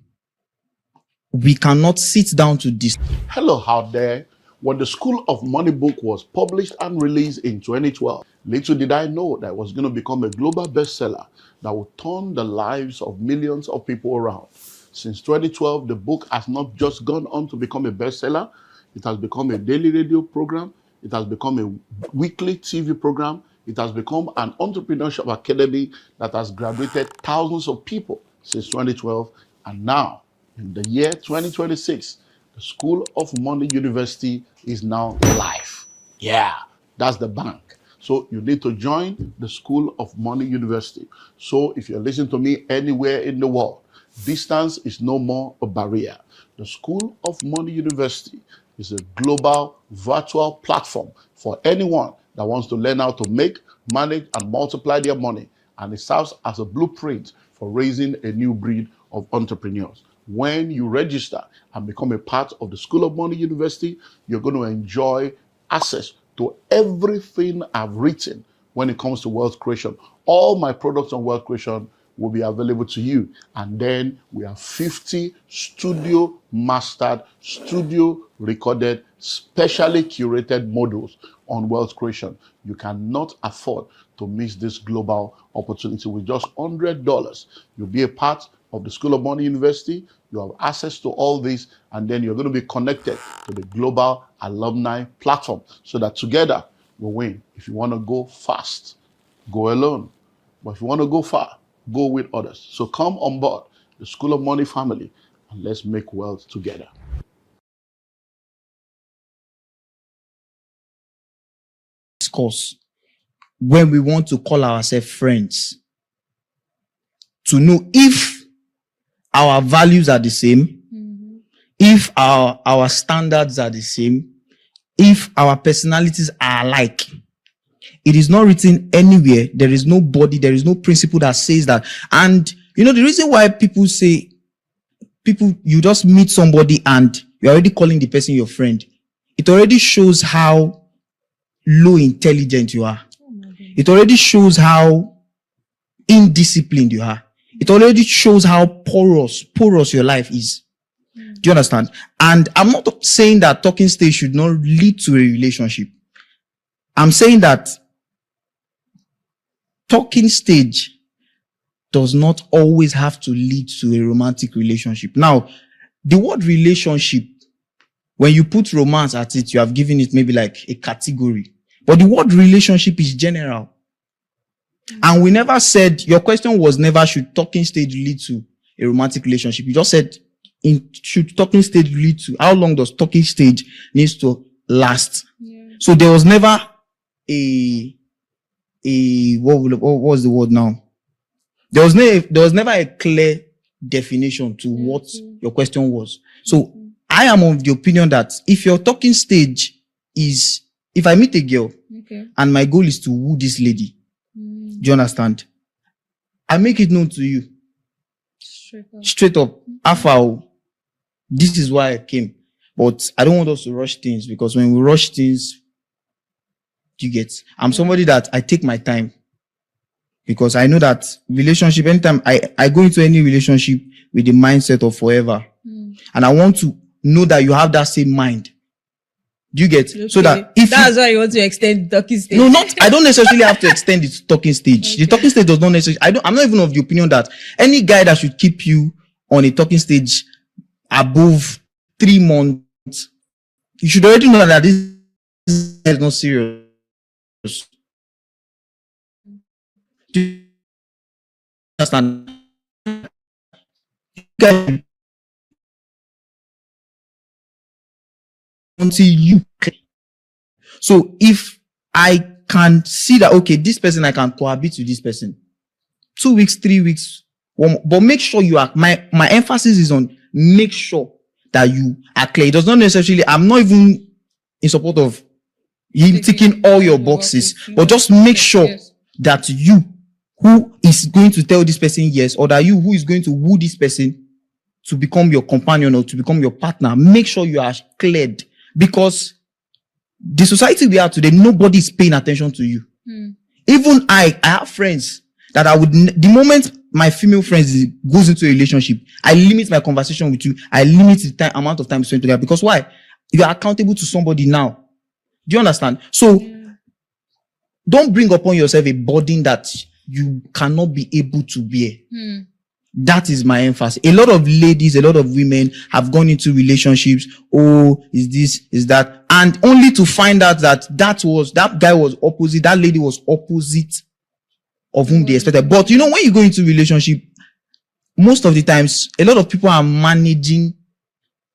We cannot sit down to this. Hello out there. When the School of Money book was published and released in 2012, little did I know that it was going to become a global bestseller that would turn the lives of millions of people around. Since 2012, the book has not just gone on to become a bestseller, it has become a daily radio program, it has become a weekly TV program, it has become an entrepreneurship academy that has graduated thousands of people since 2012, and now, in the year 2026, the School of Money University is now live. Yeah, that's the bank. So you need to join the School of Money University. So if you're listening to me anywhere in the world, Distance is no more a barrier. The School of Money University is a global virtual platform for anyone that wants to learn how to make, manage, and multiply their money. And it serves as a blueprint for raising a new breed of entrepreneurs. When you register and become a part of the School of Money University, you're going to enjoy access to everything I've written when it comes to wealth creation. All my products on wealth creation will be available to you. And then we have 50 studio mastered, studio recorded, specially curated modules on wealth creation. You cannot afford to miss this global opportunity. With just $100, you'll be a part of the School of Money University. You have access to all this, and then you're going to be connected to the global alumni platform so that together we win. If you want to go fast, go alone. But if you want to go far, go with others. So come on board the School of Money family and let's make wealth together. Discuss when we want to call ourselves friends, to know if our values are the same, if our standards are the same, if our personalities are alike. It is not written anywhere. There is nobody, there is no principle that says that. And you know, the reason why people say, you just meet somebody and you're already calling the person your friend, it already shows how low intelligent you are. It already shows how indisciplined you are. It already shows how porous your life is. Do you understand? And I'm not saying that talking stage should not lead to a relationship. I'm saying that talking stage does not always have to lead to a romantic relationship. Now, the word relationship, when you put romance at it, you have given it maybe like a category. But the word relationship is general. And we never said, your question was never, should talking stage lead to a romantic relationship? You just said, should talking stage lead to, how long does talking stage needs to last? Yeah. So there was never what was the word now? There was never a clear definition to what your question was. So I am of the opinion that if your talking stage is, if I meet a girl and my goal is to woo this lady, do you understand? I make it known to you. Straight up. After this is why I came. But I don't want us to rush things, because when we rush things, you get, I'm somebody that I take my time, because I know that relationship, anytime I go into any relationship with the mindset of forever, and I want to know that you have that same mind. Do you get? Okay. So that if that's why you want to extend the talking stage. No, I don't necessarily have to extend the talking stage. Okay. The talking stage does not necessarily, I'm not even of the opinion that any guy that should keep you on a talking stage above 3 months, you should already know that this is not serious. Do you understand? Until you. So if I can see that, okay, this person, I can cohabit with this person 2 weeks, 3 weeks, but make sure you are, my emphasis is on make sure that you are clear. It does not necessarily, I'm not even in support of him ticking all your boxes, but just make sure that you who is going to tell this person yes, or that you who is going to woo this person to become your companion or to become your partner, make sure you are cleared. Because the society we are today, nobody is paying attention to you. Even I have friends that I would, the moment my female friends goes into a relationship, I limit my conversation with you. I limit the amount of time spent together. Because why? You are accountable to somebody now. Do you understand? So don't bring upon yourself a burden that you cannot be able to bear. That is my emphasis. A lot of ladies, a lot of women have gone into relationships. Oh, is this, is that? And only to find out that that guy was opposite, that lady was opposite of whom they expected. But you know, when you go into relationship, most of the times, a lot of people are managing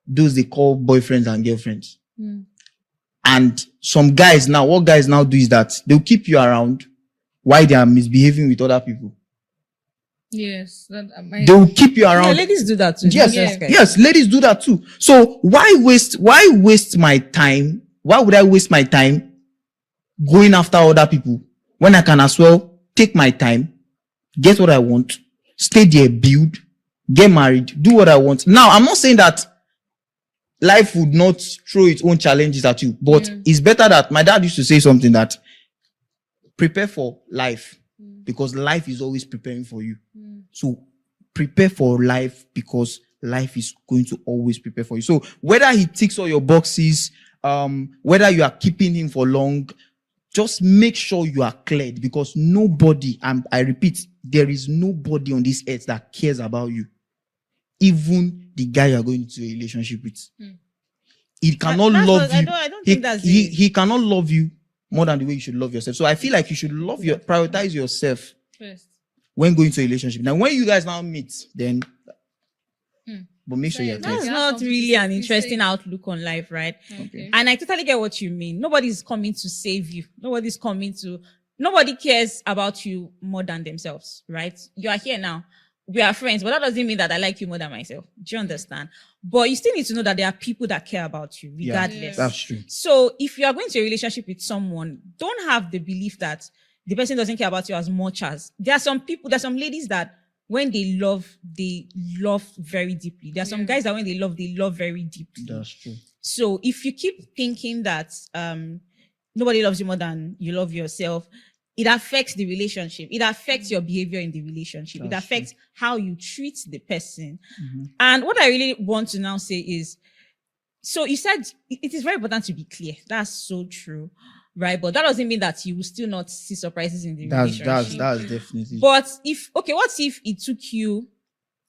those they call boyfriends and girlfriends. And some guys now, what guys now do is that they'll keep you around while they are misbehaving with other people. Yes. That, They will keep you Yeah, around. ladies do that too. Yes, Not just guys. yes, ladies do that too. So why waste my time? Why would I waste my time going after other people when I can as well take my time, get what I want, stay there, build, get married, do what I want. Now, I'm not saying that life would not throw its own challenges at you, but it's better that my dad used to say something that prepare for life because life is always preparing for you. So prepare for life because life is going to always prepare for you. So whether he ticks all your boxes, whether you are keeping him for long, just make sure you are cleared because nobody, and I repeat, there is nobody on this earth that cares about you. Even the guy you are going into a relationship with. He cannot love you. I don't think that's he cannot love you more than the way you should love yourself. So I feel like you should prioritize yourself first. when going to a relationship. Now, when you guys now meet, then but make sure you're That's clear. not really an interesting outlook on life, right? Okay. And I totally get what you mean. Nobody's coming to save you. Nobody cares about you more than themselves, right? You are here now. We are friends, but that doesn't mean that I like you more than myself. Do you understand? But you still need to know that there are people that care about you regardless. Yes. That's true. So if you are going to a relationship with someone, don't have the belief that the person doesn't care about you as much as there's some ladies that when they love very deeply. There are some guys that when they love very deeply. That's true. So if you keep thinking that nobody loves you more than you love yourself, it affects the relationship. It affects your behavior in the relationship. It affects how you treat the person. And what I really want to now say is, so you said it is very important to be clear. That's so true, right? But that doesn't mean that you will still not see surprises in the relationship. That's definitely. But what if it took you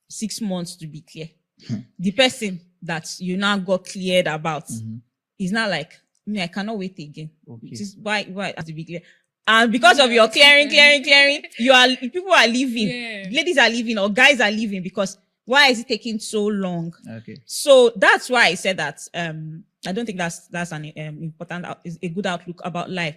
6 months to be clear? The person that you now got cleared about is not like, I cannot wait again. Okay. This is why it has to be clear. And because of your clearing, people are leaving. Yeah. Ladies are leaving or guys are leaving because why is it taking so long? Okay. So that's why I said that I don't think that's an important, is a good outlook about life.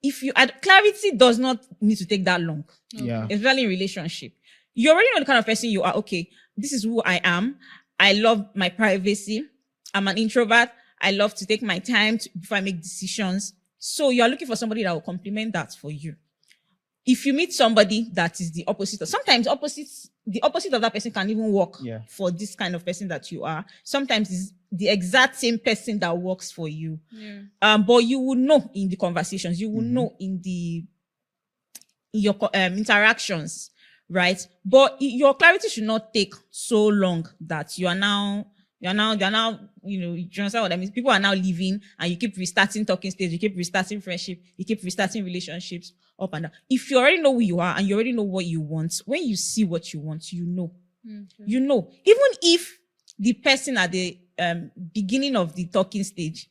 If you clarity does not need to take that long. Yeah. Especially in relationship. You already know the kind of person you are. Okay, this is who I am. I love my privacy. I'm an introvert. I love to take my time before I make decisions. So you're looking for somebody that will complement that for you. If you meet somebody that is the opposite, sometimes the opposite of that person can even work for this kind of person that you are. Sometimes it's the exact same person that works for you. Yeah. But you will know in the conversations, you will know in your interactions, right? But your clarity should not take so long that they're now, you understand what I mean? People are now leaving and you keep restarting talking stage, you keep restarting friendship, you keep restarting relationships up and down. If you already know who you are and you already know what you want, when you see what you want, you know. You know. Even if the person at the beginning of the talking stage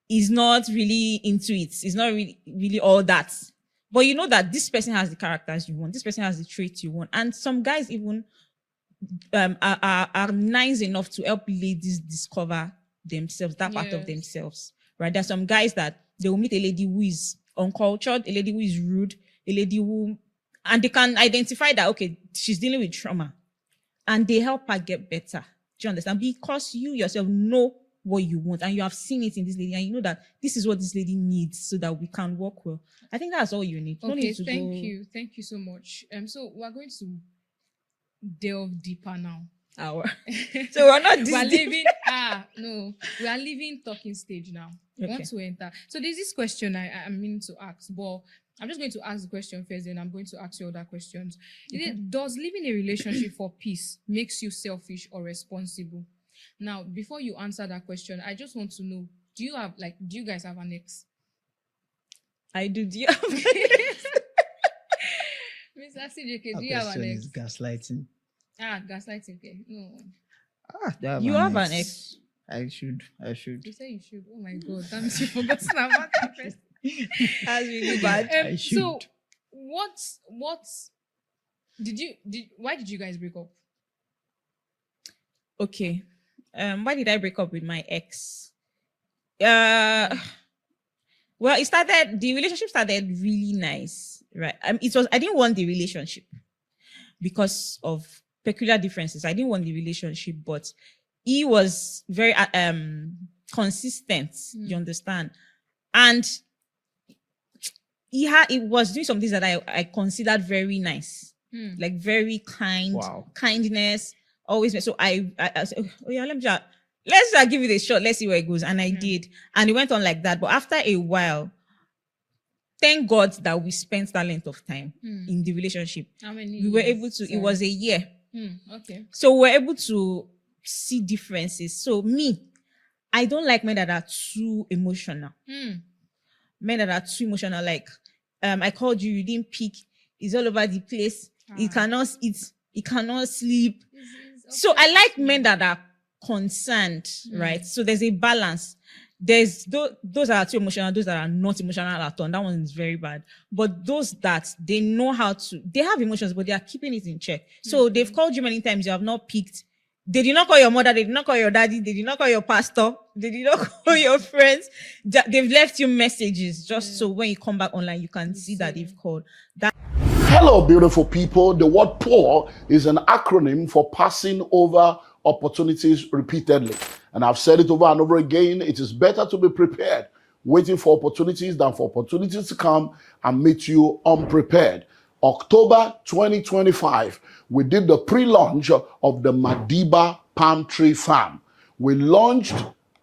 is not really into it, is not really all that. But you know that this person has the characters you want, this person has the traits you want. And some guys even are nice enough to help ladies discover themselves, that part of themselves, right? There's some guys that they will meet a lady who is uncultured, a lady who is rude, a lady who, and they can identify that, okay, she's dealing with trauma, and they help her get better. Do you understand? Because you yourself know what you want, and you have seen it in this lady, and you know that this is what this lady needs so that we can work well. I think that's all you need. Okay, thank you so much. So we're going to delve deeper now. So we're not we're leaving we are leaving talking stage now. We want to enter. So there's this question I'm meaning to ask, but I'm just going to ask the question first, then I'm going to ask you other questions. Does living a relationship for peace makes you selfish or responsible? Now, before you answer that question, I just want to know, do you guys have an ex? I do. Do you have an ex? Mr. CJK, do you have an ex? Gaslighting. Gaslighting. Okay. No. You have an ex. I should. You say you should. Oh my God, damn, you forgot about that first. That's really bad. I should. So, why did you guys break up? Okay. Why did I break up with my ex? Well, the relationship started really nice, right? I didn't want the relationship. because of peculiar differences. I didn't want the relationship, but he was very consistent. You understand? And he was doing some things that I considered very nice, like very kind, kindness. Always. So I said, oh yeah, let's just give it a shot. Let's see where it goes. And I did, and it went on like that. But after a while, thank God that we spent that length of time in the relationship. How many we were years? able to. It was a year. Okay. So we were able to see differences. So me, I don't like men that are too emotional. Men that are too emotional, like I called you, you didn't pick, it's all over the place, he cannot eat, he cannot sleep. So I like men that are concerned, right? So there's a balance. There's those that are too emotional, those that are not emotional at all. That one is very bad. But those that they know how to, they have emotions, but they are keeping it in check. So they've called you many times, you have not picked. They did not call your mother, they did not call your daddy, they did not call your pastor, they did not call your friends. They've left you messages just so when you come back online, you can see that they've called. Hello, beautiful people. The word POUR is an acronym for passing over opportunities repeatedly. And I've said it over and over again. It is better to be prepared, waiting for opportunities than for opportunities to come and meet you unprepared. October 2025, we did the pre-launch of the Madiba Palm Tree Farm. We launched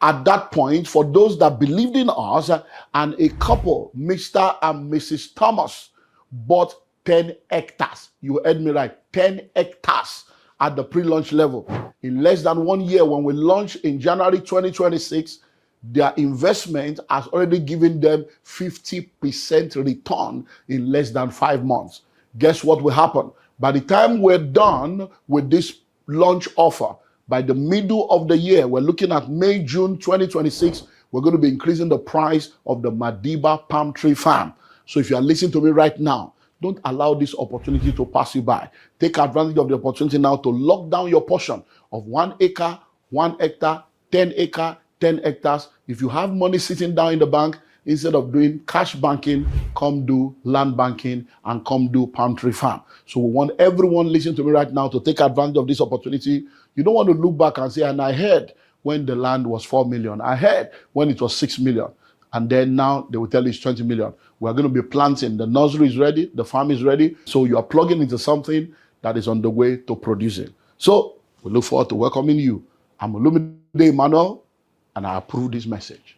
at that point for those that believed in us, and a couple, Mr. and Mrs. Thomas, bought 10 hectares. You heard me right, 10 hectares at the pre-launch level. In less than 1 year, when we launched in January 2026, their investment has already given them 50% return in less than 5 months. Guess what will happen? By the time we're done with this launch offer, by the middle of the year, we're looking at May, June 2026, we're going to be increasing the price of the Madiba Palm Tree Farm. So if you are listening to me right now, don't allow this opportunity to pass you by. Take advantage of the opportunity now to lock down your portion of 1 acre, 1 hectare, 10 acre, 10 hectares. If you have money sitting down in the bank, instead of doing cash banking, come do land banking and come do palm tree farm. So we want everyone listening to me right now to take advantage of this opportunity. You don't want to look back and say, and I heard when the land was 4 million. I heard when it was 6 million. And then now they will tell you it's 20 million. We're going to be planting. The nursery is ready. The farm is ready. So you are plugging into something that is on the way to producing. So we look forward to welcoming you. I'm OLUMIDE Emmanuel, and I approve this message.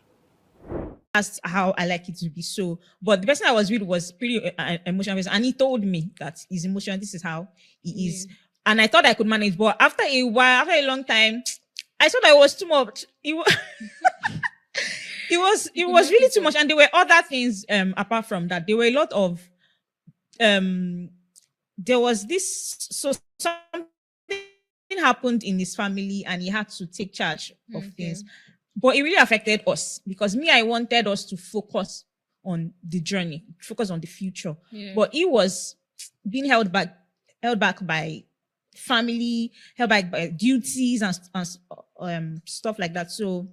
That's how I like it to be. So, but the person I was with was pretty emotional, and he told me that his emotion, this is how he is. And I thought I could manage, but after a while, after a long time, I thought I was too much. It was really too much. And there were other things apart from that. There were a lot of there was this, so something happened in his family and he had to take charge of things. But it really affected us because I wanted us to focus on the journey, focus on the future. But he was being held back by family, held back by duties and stuff like that. So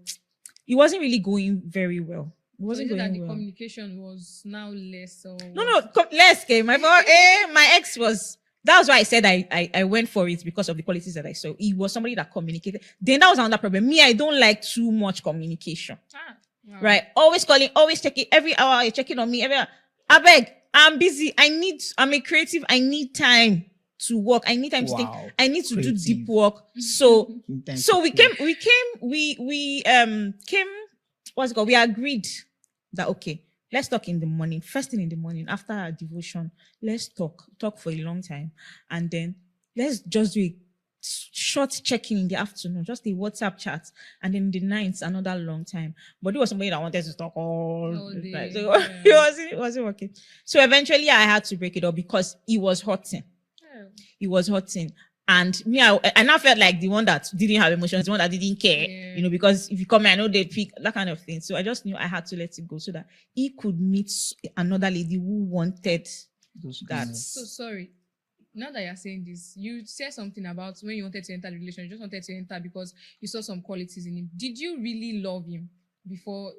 it wasn't really going very well. It wasn't so going that the well. communication was now less. Or No, less. Okay, my ex was. That's why I said I went for it because of the qualities that I saw. He was somebody that communicated. Then that was another problem. I don't like too much communication. Wow. Right? Always calling, always checking. Every hour you're checking on me. Every hour. I beg, I'm busy. I'm a creative. I need time to work. I need time to think. I need to do deep work. So we agreed that okay, let's talk in the morning, first thing in the morning after our devotion. Let's talk for a long time, and then let's just do a short check-in in the afternoon, just a WhatsApp chat, and then in the night another long time. But it was somebody that wanted to talk all the time, so it wasn't working. So eventually I had to break it up because it was hurting. It was hurting. And I now felt like the one that didn't have emotions, the one that didn't care, because if you come here, I know they pick that kind of thing. So I just knew I had to let it go so that he could meet another lady who wanted that. So sorry. Now that you're saying this, you said something about when you wanted to enter the relationship, you just wanted to enter because you saw some qualities in him. Did you really love him before?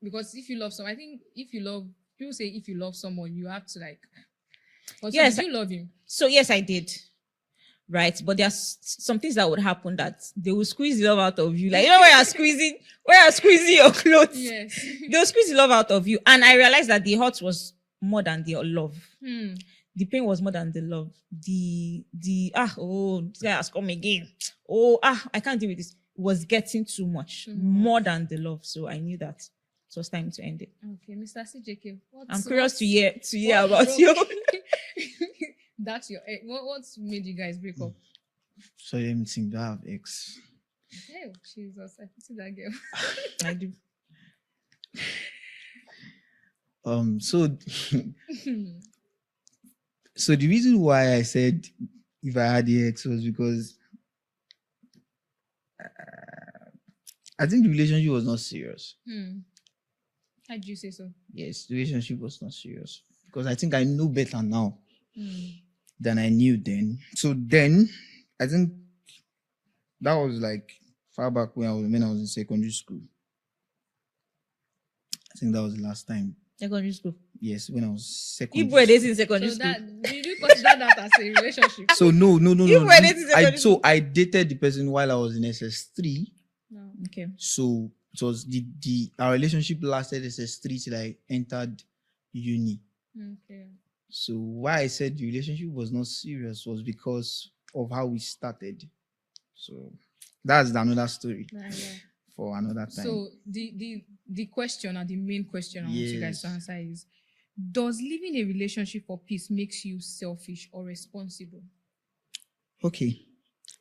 Because if you love someone, I think people say if you love someone, you have to But Yes. did you love him? So yes, I did. Right, but there's some things that would happen that they will squeeze the love out of you. Like, you know, where you're squeezing your clothes, Yes. they'll squeeze the love out of you. And I realized that the hurt was more than the love. The pain was more than the love. This guy has come again. I can't deal with this. It was getting too much, more than the love. So I knew that it was time to end it. Okay, Mr. CJK. I'm curious to hear about you. That's your what's made you guys break up? So let me think. Do I have ex? Oh, Jesus, I see that girl. I do. So the reason why I said if I had the ex was because I think the relationship was not serious. How did you say so? Yes, the relationship was not serious because I think I know better now than I knew then. So then, I think that was like far back when I was in secondary school. I think that was the last time. Secondary school. Yes, when I was secondary. You were dating in secondary So school. did you consider that as a relationship? So no. You were dating secondary school. I dated the person while I was in SS3. No. Okay. So it was our relationship lasted SS3 till I entered uni. Okay. So why I said the relationship was not serious was because of how we started. So that's another story for another time. So the question, or the main question I want you guys to answer is: does living a relationship for peace makes you selfish or responsible? Okay,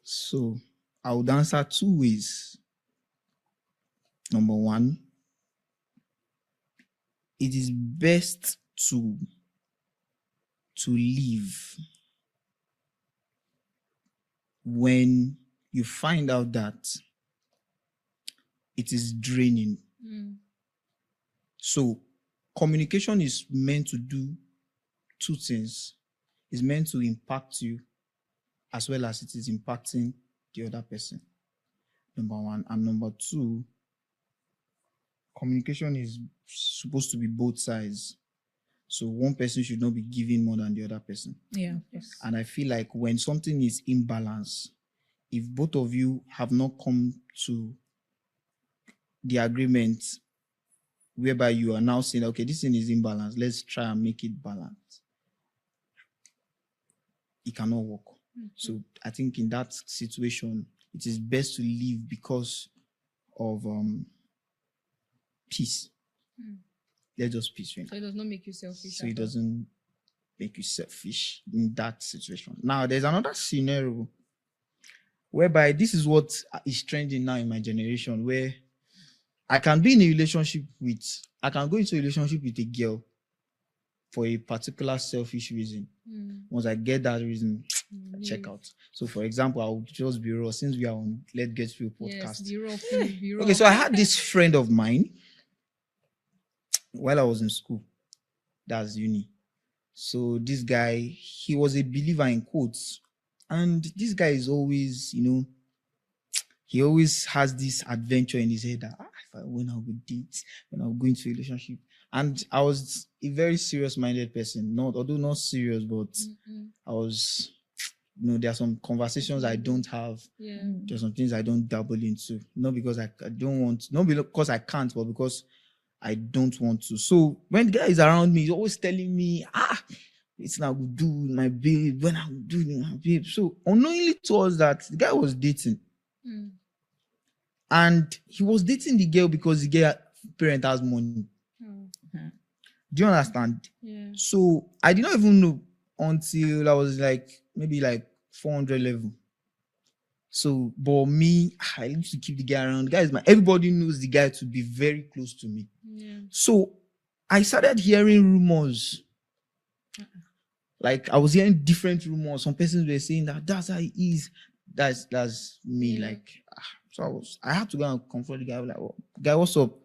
so I would answer two ways. Number one, it is best to live when you find out that it is draining. So communication is meant to do two things. It's meant to impact you as well as it is impacting the other person. Number one. And number two, communication is supposed to be both sides. So one person should not be giving more than the other person. Yeah. Yes. And I feel like when something is imbalanced, if both of you have not come to the agreement whereby you are now saying, okay, this thing is imbalanced, let's try and make it balanced, it cannot work. So I think in that situation, it is best to leave because of peace. Let's just peace. So it does not make you selfish. So it doesn't make you selfish in that situation. Now, there's another scenario whereby this is what is trending now in my generation, where I can be in a relationship I can go into a relationship with a girl for a particular selfish reason. Once I get that reason, check out. So, for example, I would just be raw since we are on Let's Get Real podcast. Yes, be raw. Okay, so I had this friend of mine while I was in school. That's uni. So this guy, he was a believer in quotes. And this guy is always, he always has this adventure in his head that when I would date, when I would go into a relationship. And I was a very serious-minded person. Although not serious, but I was, there are some conversations I don't have. Yeah. There are some things I don't dabble into. Not because I don't want, not because I can't, but because I don't want to. So when the guy is around me, he's always telling me, it's not good, do my babe, when I will do my babe. So unknowingly towards that, the guy was dating. And he was dating the girl because the girl parent has money. Do you understand? Yeah. So I did not even know until I was maybe 400 level. So, but me, I used to keep the guy around. The guy is everybody knows the guy to be very close to me. Yeah. So I started hearing rumors. I was hearing different rumors. Some persons were saying that's how he is. That's me. Yeah. So I had to go and confront the guy. Guy, what's up?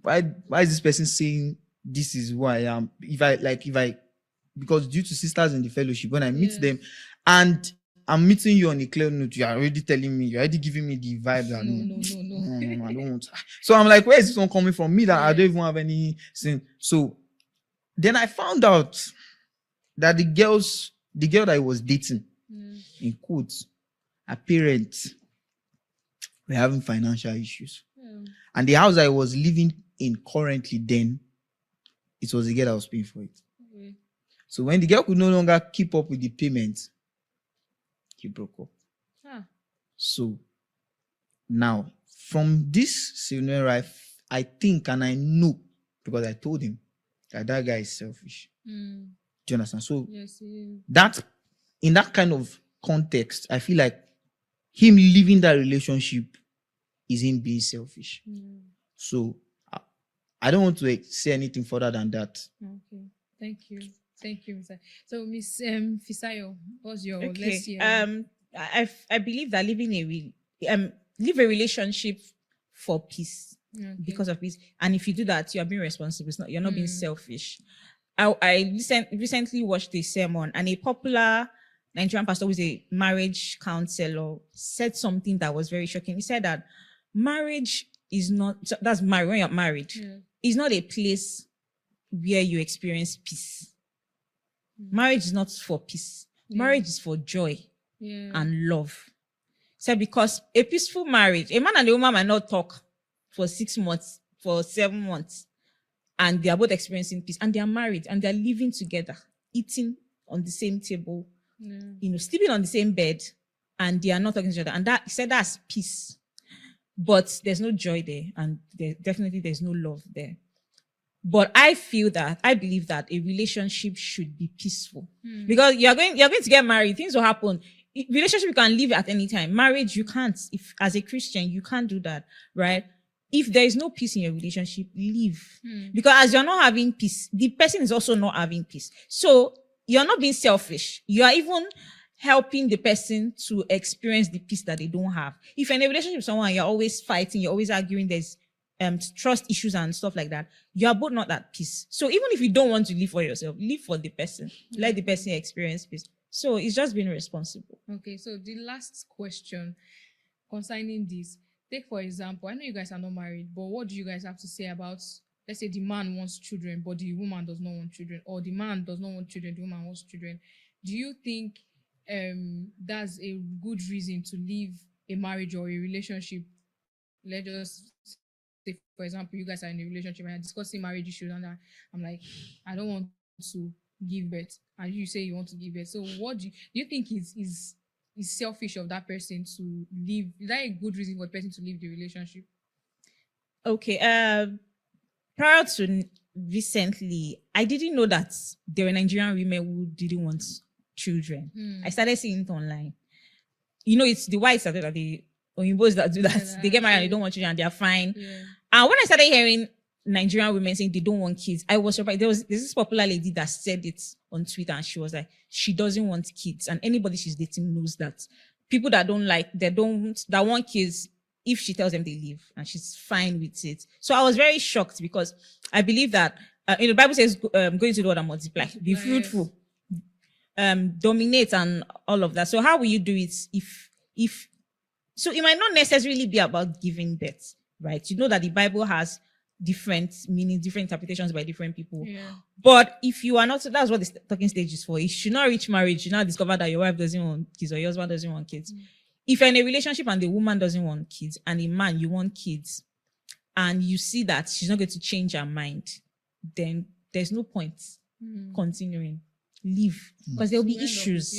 Why is this person saying this is who I am? Because due to sisters in the fellowship, when I meet them, and I'm meeting you on a clear note, you're already telling me, you're already giving me the vibe that no, I don't want. So I'm like, where is this one coming from? Me that I don't even have any sin. So then I found out that the girl that I was dating, in quotes, her parents were having financial issues. And the house I was living in currently then, it was the girl that was paying for it. So when the girl could no longer keep up with the payments, he broke up. So now, from this scenario, I think and I know, because I told him that guy is selfish. Do you understand? So Yes, that in that kind of context, I feel like him leaving that relationship is him being selfish. So I don't want to say anything further than that. Okay, thank you, Mr. So Miss Fisayo, what's your Okay. let's hear. I believe that live a relationship for peace, because of peace, and if you do that, you are being responsible. You're not being selfish. I recently watched a sermon, and a popular Nigerian pastor who is a marriage counselor said something that was very shocking. He said that marriage is not, that's married, when you're married, is not a place where you experience peace. Marriage is not for peace. Marriage is for joy and love. So because a peaceful marriage, a man and a woman might not talk for 6 months, for 7 months, and they are both experiencing peace, and they are married and they're living together, eating on the same table, sleeping on the same bed, and they are not talking to each other. And that, he said, that's peace. But there's no joy there, and there's no love there. But I believe that a relationship should be peaceful, because you're going to get married. Things will happen. Relationship you can leave at any time. Marriage you can't. If as a Christian you can't do that, right? If there is no peace in your relationship, leave. Because as you're not having peace, the person is also not having peace. So you're not being selfish. You are even helping the person to experience the peace that they don't have. If you're in a relationship with someone, you're always fighting, you're always arguing, there's trust issues and stuff like that, you are both not at peace. So even if you don't want to live for yourself, live for the person. Let the person experience peace. So it's just being responsible. Okay, so the last question concerning this, take for example, I know you guys are not married, but what do you guys have to say about, let's say the man wants children, but the woman does not want children, or the man does not want children, the woman wants children. Do you think that's a good reason to leave a marriage or a relationship? Let's just say, for example, you guys are in a relationship and are discussing marriage issues, and I'm like, I don't want to give birth, and you say you want to give birth. So what do you think is selfish of that person to leave? Is that a good reason for the person to leave the relationship? Okay. Prior to recently, I didn't know that there were Nigerian women who didn't want children. I started seeing it online. It's the whites that do that, the Oyimbos that do that. They get married and they don't want children and they're fine. And when I started hearing Nigerian women saying they don't want kids, I was surprised. There's this popular lady that said it on Twitter, and she was like, she doesn't want kids. And anybody she's dating knows that people that want kids, if she tells them they leave, and she's fine with it. So I was very shocked, because I believe that the Bible says, go into the world and multiply, be fruitful, dominate, and all of that. So how will you do it if so it might not necessarily be about giving birth, right? You know that the Bible has different meanings, different interpretations by different people. But if you are not, so that's what the talking stage is for. You should not reach marriage, you now discover that your wife doesn't want kids or your husband doesn't want kids. If you're in a relationship and the woman doesn't want kids, and the man, you want kids, and you see that she's not going to change her mind, then there's no point continuing. Leave, because there will be issues.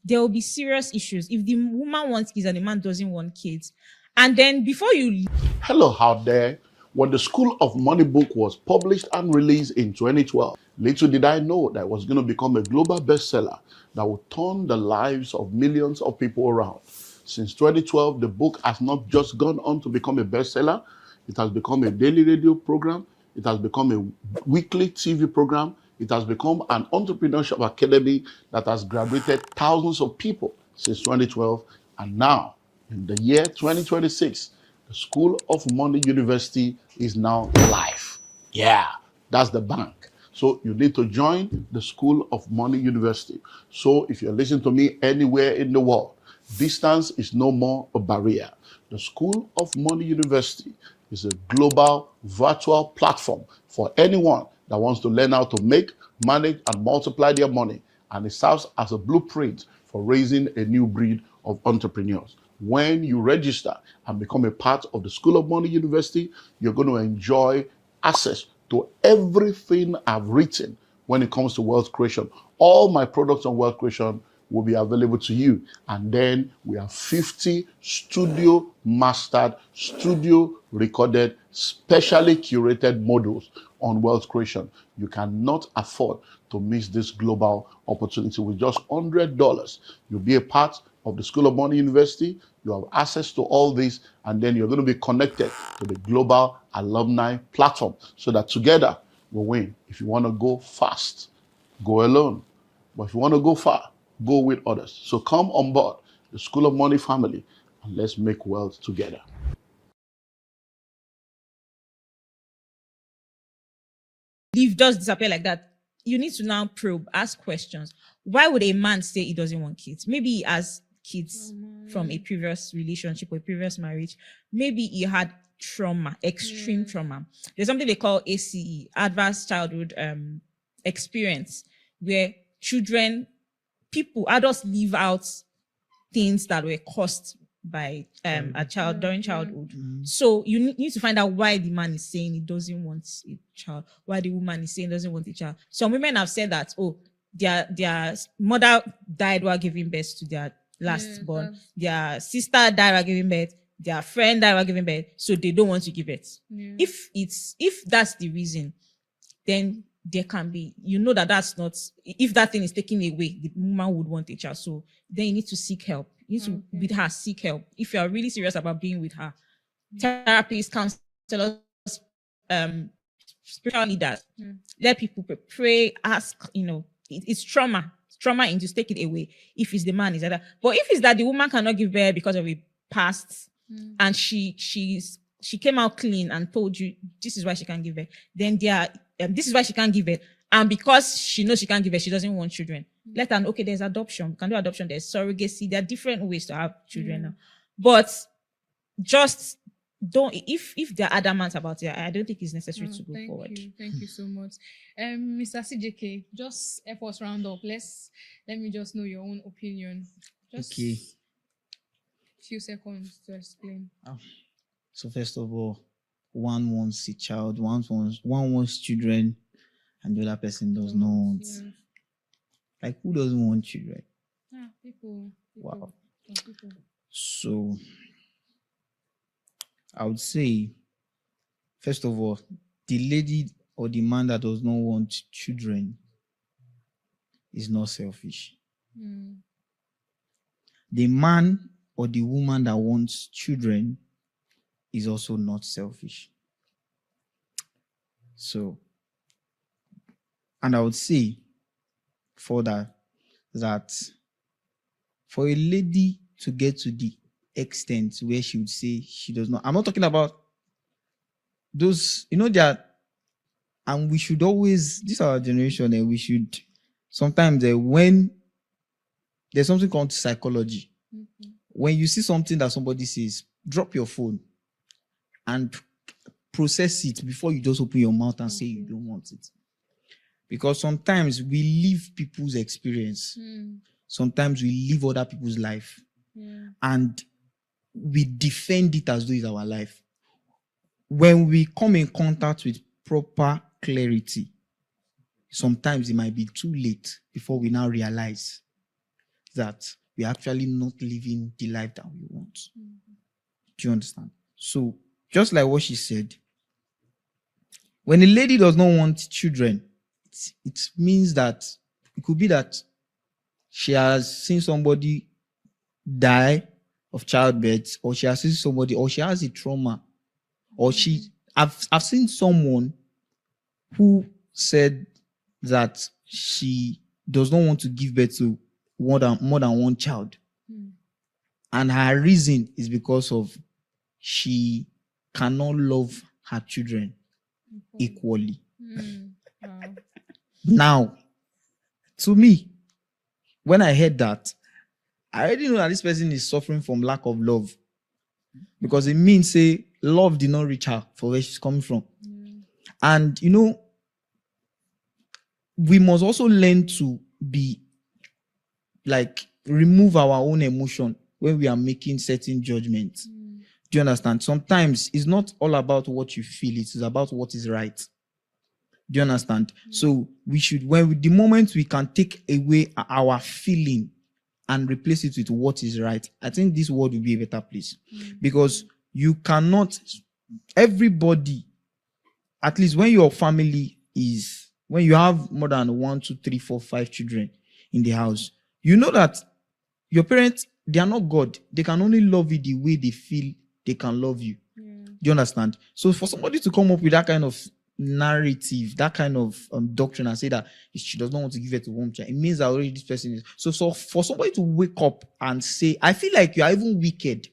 There will be serious issues if the woman wants kids and the man doesn't want kids. And then before you Hello out there. When the School of Money book was published and released in 2012, little did I know that it was going to become a global bestseller that would turn the lives of millions of people around. Since 2012, the book has not just gone on to become a bestseller, it has become a daily radio program, it has become a weekly TV program, it has become an entrepreneurship academy that has graduated thousands of people since 2012. And now, in the year 2026, the School of Money University is now live. Yeah, that's the bank. So you need to join the School of Money University. So if you're listening to me anywhere in the world, distance is no more a barrier. The School of Money University is a global virtual platform for anyone that wants to learn how to make, manage, and multiply their money and it serves as a blueprint for raising a new breed of entrepreneurs. When you register and become a part of the School of Money University, you're going to enjoy access to everything I've written when it comes to wealth creation. All my products on wealth creation will be available to you. And then we have 50 studio mastered, studio recorded, specially curated modules on wealth creation. You cannot afford to miss this global opportunity. With just $100, you'll be a part of the School of Money University. You have access to all this, and then you're going to be connected to the global alumni platform so that together we win. If you want to go fast, go alone. But if you want to go far, go with others. So come on board the School of Money family and let's make wealth together. Leave just disappear like that. You need to now probe, ask questions. Why would a man say he doesn't want kids? Maybe he has kids from a previous relationship or a previous marriage. Maybe he had trauma, extreme trauma. There's something they call ACE, adverse childhood experience, where adults leave out things that were caused by a child during childhood. So you need to find out why the man is saying he doesn't want a child, why the woman is saying doesn't want a child. Some women have said that, their mother died while giving birth to their last born, their sister died while giving birth, their friend died while giving birth, so they don't want to give birth. If that's the reason, then there can be, that's not, if that thing is taken away, the woman would want a child. So then you need to seek help. You need to, with her, seek help. If you are really serious about being with her, therapists, counselors, spiritual leaders, let people pray, ask, it's trauma. It's trauma and just take it away. If it's the man, is that. But if it's that the woman cannot give birth because of a past, and she came out clean and told you this is why she can't give birth, then this is why she can't give birth. And because she knows she can't give birth, she doesn't want children. Let her know, okay, there's adoption. We can do adoption. There's surrogacy. There are different ways to have children now. But just don't, if they're adamant about it, I don't think it's necessary to go forward. Thank you so much. Mr. CJK, just help us round up. Let me just know your own opinion. Just Okay. Few seconds to explain. So first of all, one wants a child, one wants children, and the other person does not want. Yeah. Like, who doesn't want children? People. Wow. People. So I would say, first of all, the lady or the man that does not want children is not selfish. The man or the woman that wants children is also not selfish. So, and I would say further that for a lady to get to the extent where she would say she does not, I'm not talking about those, and we should always, this is our generation, and we should sometimes, when there's something called psychology, when you see something that somebody says, drop your phone and process it before you just open your mouth and say you don't want it. Because sometimes we live people's experience. Sometimes we live other people's life. And we defend it as though it's our life. When we come in contact with proper clarity, sometimes it might be too late before we now realize that we're actually not living the life that we want. Do you understand? So, just like what she said, when a lady does not want children, it means that it could be that she has seen somebody die of childbirth, or she has seen somebody, or she has a trauma, or I've seen someone who said that she does not want to give birth to more than one child. And her reason is because of she cannot love her children equally. Wow. Now, to me, when I heard that, I already know that this person is suffering from lack of love. Because it means, say, love did not reach her for where she's coming from. And, we must also learn to be like remove our own emotion when we are making certain judgments. Do you understand? Sometimes it's not all about what you feel, it is about what is right. Do you understand? So we should, the moment we can take away our feeling and replace it with what is right, I think this world will be a better place. Because you cannot, everybody, at least when your family is, when you have more than 1, 2, 3, 4, 5 children in the house, you know that your parents, they are not God. They can only love you the way they feel they can love you. Do you understand? So for somebody to come up with that kind of narrative, that kind of doctrine, and say that she does not want to give it to one child, it means that already this person is. So for somebody to wake up and say, I feel like you are even wicked.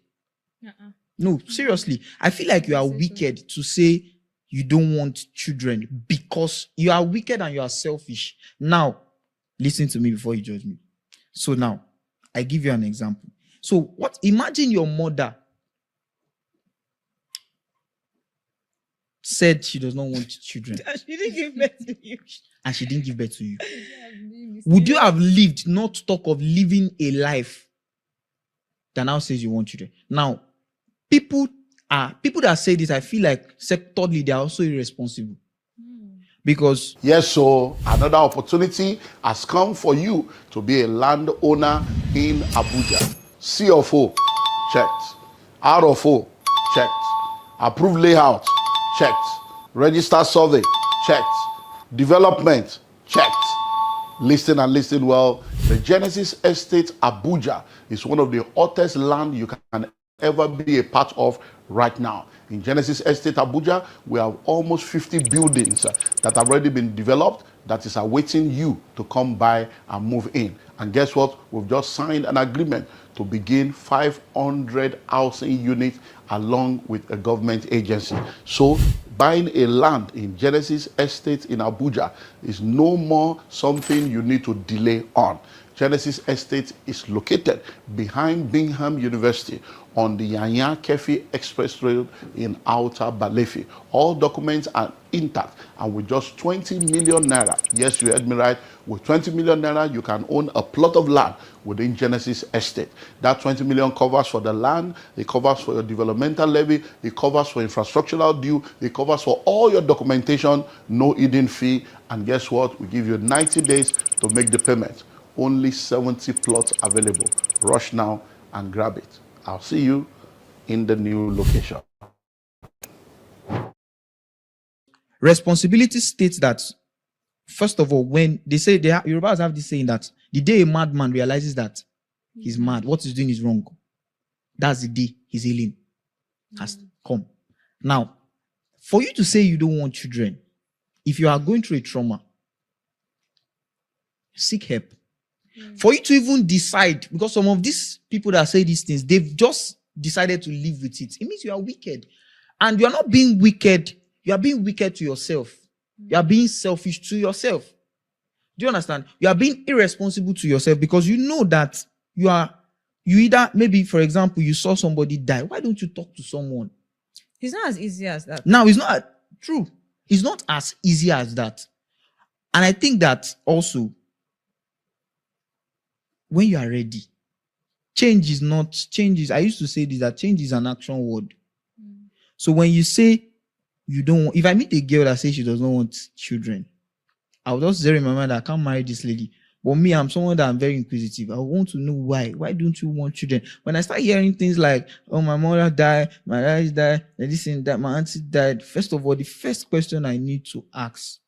No, seriously, I feel like you are wicked to say you don't want children because you are wicked and you are selfish. Now, listen to me before you judge me. So now, I give you an example. So imagine your mother said she does not want children. She didn't give birth to you. And she didn't give birth to you. Would you have lived, not talk of living a life that now says you want children? Now, people that say this, I feel like thirdly, they are also irresponsible. Because yes, so another opportunity has come for you to be a landowner in Abuja. C of O, checked. R of O, checked. Approved layout, checked. Register survey, checked. Development, checked. Listen and listen well. The Genesis Estate Abuja is one of the hottest land you can ever be a part of right now. In Genesis Estate Abuja, we have almost 50 buildings that have already been developed that is awaiting you to come by and move in. And guess what? We've just signed an agreement to begin 500 housing units along with a government agency. So buying a land in Genesis Estate in Abuja is no more something you need to delay on. Genesis Estate is located behind Bingham University on the Yanya Kefi Express Road in Outer Balefi. All documents are intact and with just 20 million naira, yes, you heard me right, with 20 million naira, you can own a plot of land within Genesis Estate. That 20 million covers for the land, it covers for your developmental levy, it covers for infrastructural due, it covers for all your documentation, no hidden fee, and guess what? We give you 90 days to make the payment. Only 70 plots available. Rush now and grab it. I'll see you in the new location. responsibility states that, first of all, when they say, Yorubas have this saying that the day a madman realizes that he's mad, what he's doing is wrong, that's the day his healing has come. Now, for you to say you don't want children, if you are going through a trauma, seek help. For you to even decide, because some of these people that say these things, they've just decided to live with it. It means you are wicked. And you are not being wicked, you are being wicked to yourself. You are being selfish to yourself. Do you understand? You are being irresponsible to yourself because you know that you either, maybe, for example, you saw somebody die. Why don't you talk to someone? It's not as easy as that. Now, it's not true. It's not as easy as that. And I think that also, when you are ready, change is, I used to say this, that change is an action word. So when you say you don't want, if I meet a girl that says she does not want children, I'll just say in my mind, I can't marry this lady. But me, I'm someone that I'm very inquisitive. I want to know why. Why don't you want children? When I start hearing things like, oh, my mother died, my dad died, this and that, my auntie died. First of all, the first question I need to ask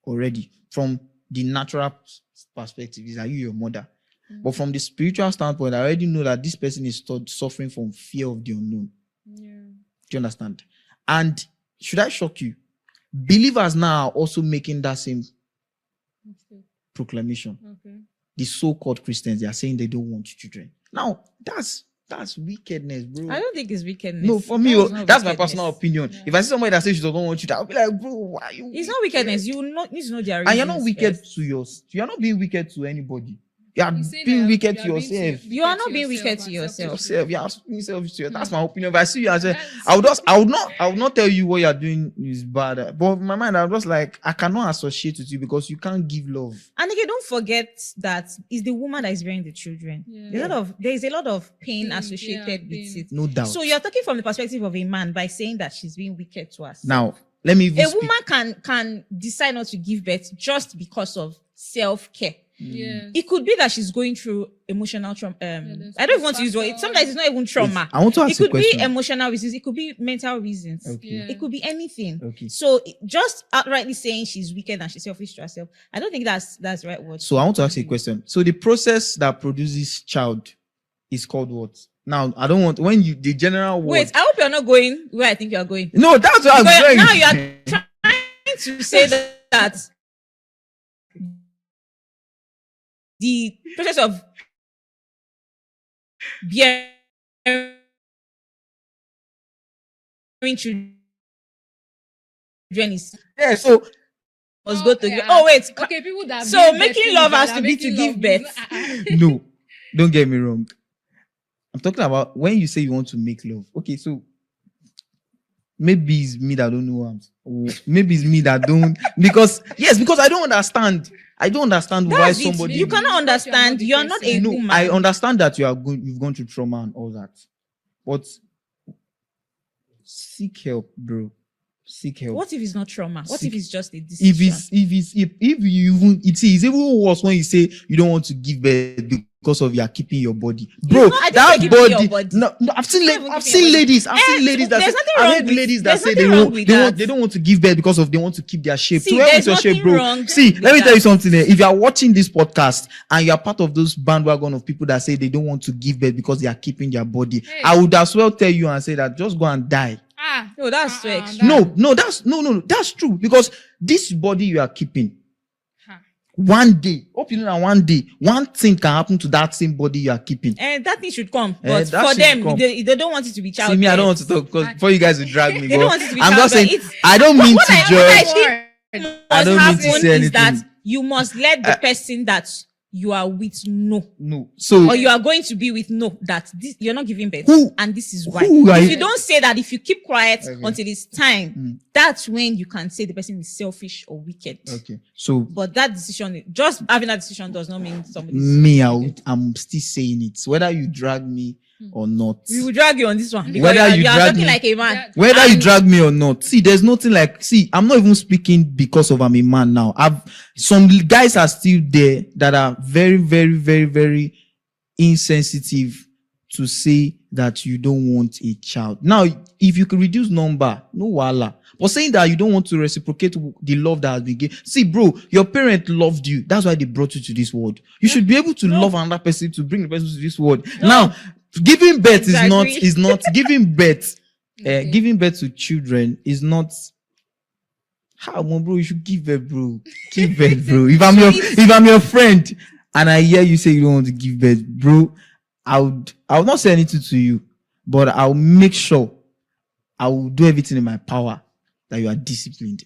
already from the natural perspective is, are you your mother? But from the spiritual standpoint, I already know that this person is suffering from fear of the unknown. Do you understand? And should I shock you? Believers now are also making that same proclamation. The so-called Christians, they are saying they don't want children. Now, that's wickedness, bro. I don't think it's wickedness. No, for me, that's my personal opinion. Yeah. If I see somebody that says she doesn't want children, I'll be like, bro, why are you? It's not wickedness. You will not need to know their reasons. And you're not wicked to yours. You're not being wicked to anybody. You are You say being that wicked you to are being yourself. You are not being wicked to yourself and yourself. selfish. You are being selfish to yourself. That's my opinion. If I see you and say, That's- I would not tell you what you are doing is bad. But in my mind, I'm just like, I cannot associate with you because you can't give love. And again, don't forget that it's the woman that is bearing the children. Yeah. There's a lot of pain Pain, associated yeah, with pain. it. No doubt. So you're talking from the perspective of a man by saying that she's being wicked to us. Now, let me even A speak. woman can decide not to give birth just because of self-care. Yeah. It could be that she's going through emotional trauma. there's I don't even want to use factor. word. Sometimes it's not even trauma. I want to It ask a could be question. emotional reasons. It could be mental reasons. Okay. Yeah. It could be anything. Okay. So just outrightly saying she's wicked and she's selfish to herself, I don't think that's the right word. So I want to ask you a question. So the process that produces child is called what? Now, I don't want when you the general word. Wait, I hope you're not going where I think you're going. No, that's what I'm Because saying. now you are trying to say that the process of bearing children is Yeah, so must go to. Yeah. Oh wait, Okay, people that so making love has to be to give birth. no, don't get me wrong. I'm talking about when you say you want to make love. Okay, so maybe it's me that don't know or maybe it's me that don't because I don't understand. I don't understand why That's it. somebody You cannot understand. You are not a no, woman. I understand that you've gone through trauma and all that. But seek help, bro. Seek help. What if it's not trauma? What Seek- if it's just a decision? If you even it's even worse when you say you don't want to give birth because of you are keeping your body, bro. I didn't That say keeping your body. body. No, I've seen Not even I've keeping seen your ladies. I've seen ladies that there's say, nothing I've wrong heard with- ladies that there's say they nothing wrong won't with they that. want they don't want to give birth because of they want to keep their shape. See, To hell with there's your shape, nothing bro. wrong See, with let me tell that. you something. If you are watching this podcast and you are part of those bandwagon of people that say they don't want to give birth because they are keeping their body, Hey. I would as well tell you and say that just go and die. No, that's so Uh-uh, extreme. No, that's true because this body you are keeping, Ha. one day, hope you know that one day, one thing can happen to that same body you are keeping. And that thing should come. Eh, But that for should them, come. they don't want it to be child. See me, I don't want birth. to talk because before you guys will drag me. They don't but want it to be I'm child just saying, birth. I don't mean to What I judge. think I must don't mean to happen say is that anything. you must let the person that you are with know. No, so Or you are going to be with know that this, you're not giving birth. Who- And this is why. who are If you- you don't say that, if you keep quiet Okay. until it's time, that's when you can say the person is selfish or wicked. okay, so But that decision, just having that decision does not mean somebody me, I'm still saying it. Whether you drag me or not, we will drag you on this one. Because Whether you you are drag talking me- like a man. Yeah. whether you And- drag me or not, see, there's nothing like. See, I'm not even speaking because of I'm a man now. Some guys are still there that are very, very, very, very insensitive to say that you don't want a child. Now, if you can reduce number, no wala. But saying that you don't want to reciprocate the love that has been given. See, bro, your parent loved you. That's why they brought you to this world. You should be able to love another person to bring the person to this world. Now, giving birth Exactly. is not giving birth. Okay. Giving birth to children is not. How, bro? You should give birth, bro. Give birth, bro. If I'm your friend and I hear you say you don't want to give birth, bro, I would not say anything to you, but I'll make sure I will do everything in my power that you are disciplined.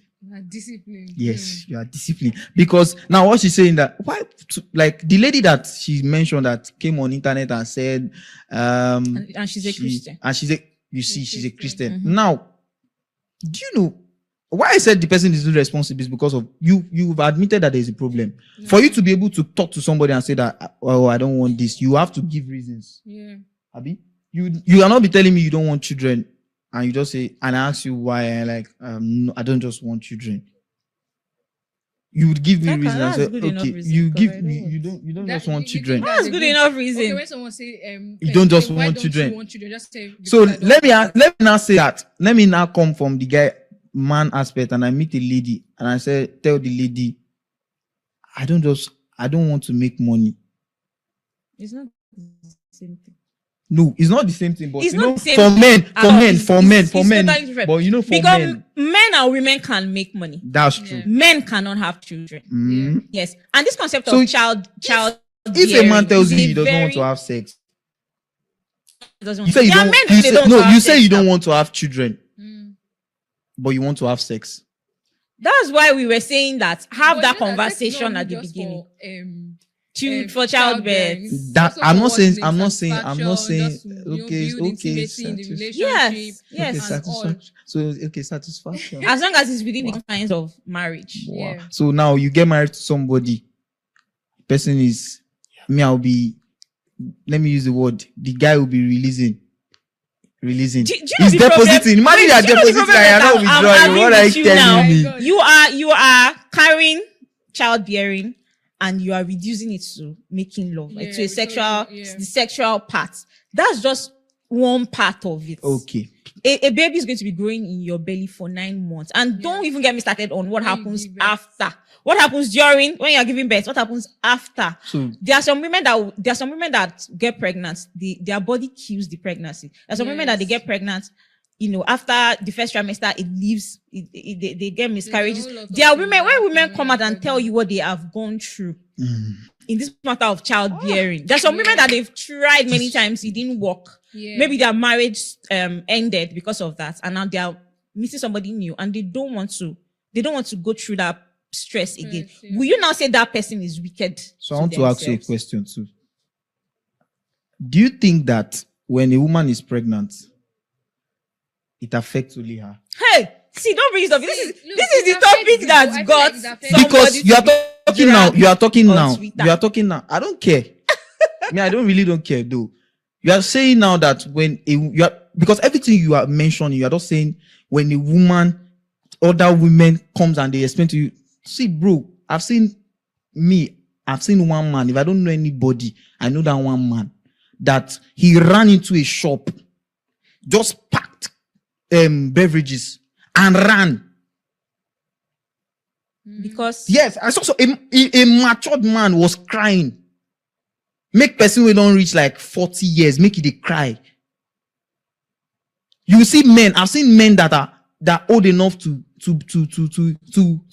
Discipline. Yes, you are disciplined. Because now what she's saying that like the lady that she mentioned that came on internet and said And she's a Christian. And she's a Christian. Mm-hmm. Now, do you know why I said the person is responsible is because of you've admitted that there's a problem. For you to be able to talk to somebody and say that, oh, I don't want this, you have to give reasons. Yeah. Abi, you cannot be telling me you don't want children and you just say, and I ask you why, and like, no, I don't just want children. You would give me That can- reason and that's say, good enough okay, reason, you because give I don't me, want- you don't That- just want you think children. that's That's a good enough reason. Okay, when someone say You don't just why want don't you children. want children? Just say So because I don't let me now say that. Let me now come from the guy man aspect and I meet a lady and I say, tell the lady, I don't want to make money. It's not the same thing. No, it's not the same thing, but It's you not know, the same for men, at all. It's men, totally different. but you know, for Because men, men and women can make money. that's true. Yeah. Men cannot have children. Mm. Yes. And this concept So of child If a man tells you he doesn't want want to have sex, doesn't you say you There are don't. men You who say, don't no, have you say sex you don't now. want to have children, Mm. but you want to have sex. That's why we were saying that have But that you know sex is conversation not at the just beginning. for, for childbirth. That Also I'm for not what saying. name I'm not saying. I'm not satisfaction, saying. just to, Okay, build okay, intimacy in the relationship. Yes, okay, yes. And all. satisfaction. So okay, satisfaction. As long as it's within the confines of marriage. Wow. Yeah. So now you get married to somebody. Person is me. I'll be. Let me use the word. The guy will be releasing. Do you know He's the problem? depositing. Imagine Wait, you're do you know the depositing problem and you're not that I'm withdrawing. What having are with you you now? telling me? God. You are carrying childbearing and you are reducing it to making love, like Yeah, to a we sexual, told you, yeah. the sexual part. That's just one part of it. Okay. A baby is going to be growing in your belly for 9 months. And don't even get me started on what When you happens give birth. after. What happens during when you're giving birth? What happens after? So There are some women that get pregnant. Their body kills the pregnancy. There are some women that they Yes. get pregnant. After the first trimester, it leaves. They get miscarriages. whole lot of There are things women that when women happen come when out and tell pregnant. you what they have gone through in this matter of childbearing. There's some women Yeah. that they've tried many times, it didn't work. Yeah. Maybe their marriage ended because of that, and now they are meeting somebody new, and they don't want to go through that stress again. yeah. Will you now say that person is wicked? I want to ask you a themselves? question too. Do you think that when a woman is pregnant, it affects only her? Hey, see, don't bring it up. This is Look, the it affects topic people. I that feel got like it affects somebody Because you are to talking now. drag You are talking on now. Twitter. You are talking now. I don't care. I don't care though. You are saying now that because everything you are mentioning, you are just saying when a woman, other women comes and they explain to you, see, bro, I've seen one man. If I don't know anybody, I know that one man that he ran into a shop, just packed beverages and ran. because Yes, I saw a matured man was crying. Make person who don't reach like 40 years, make it they cry. You see men, I've seen men that old enough to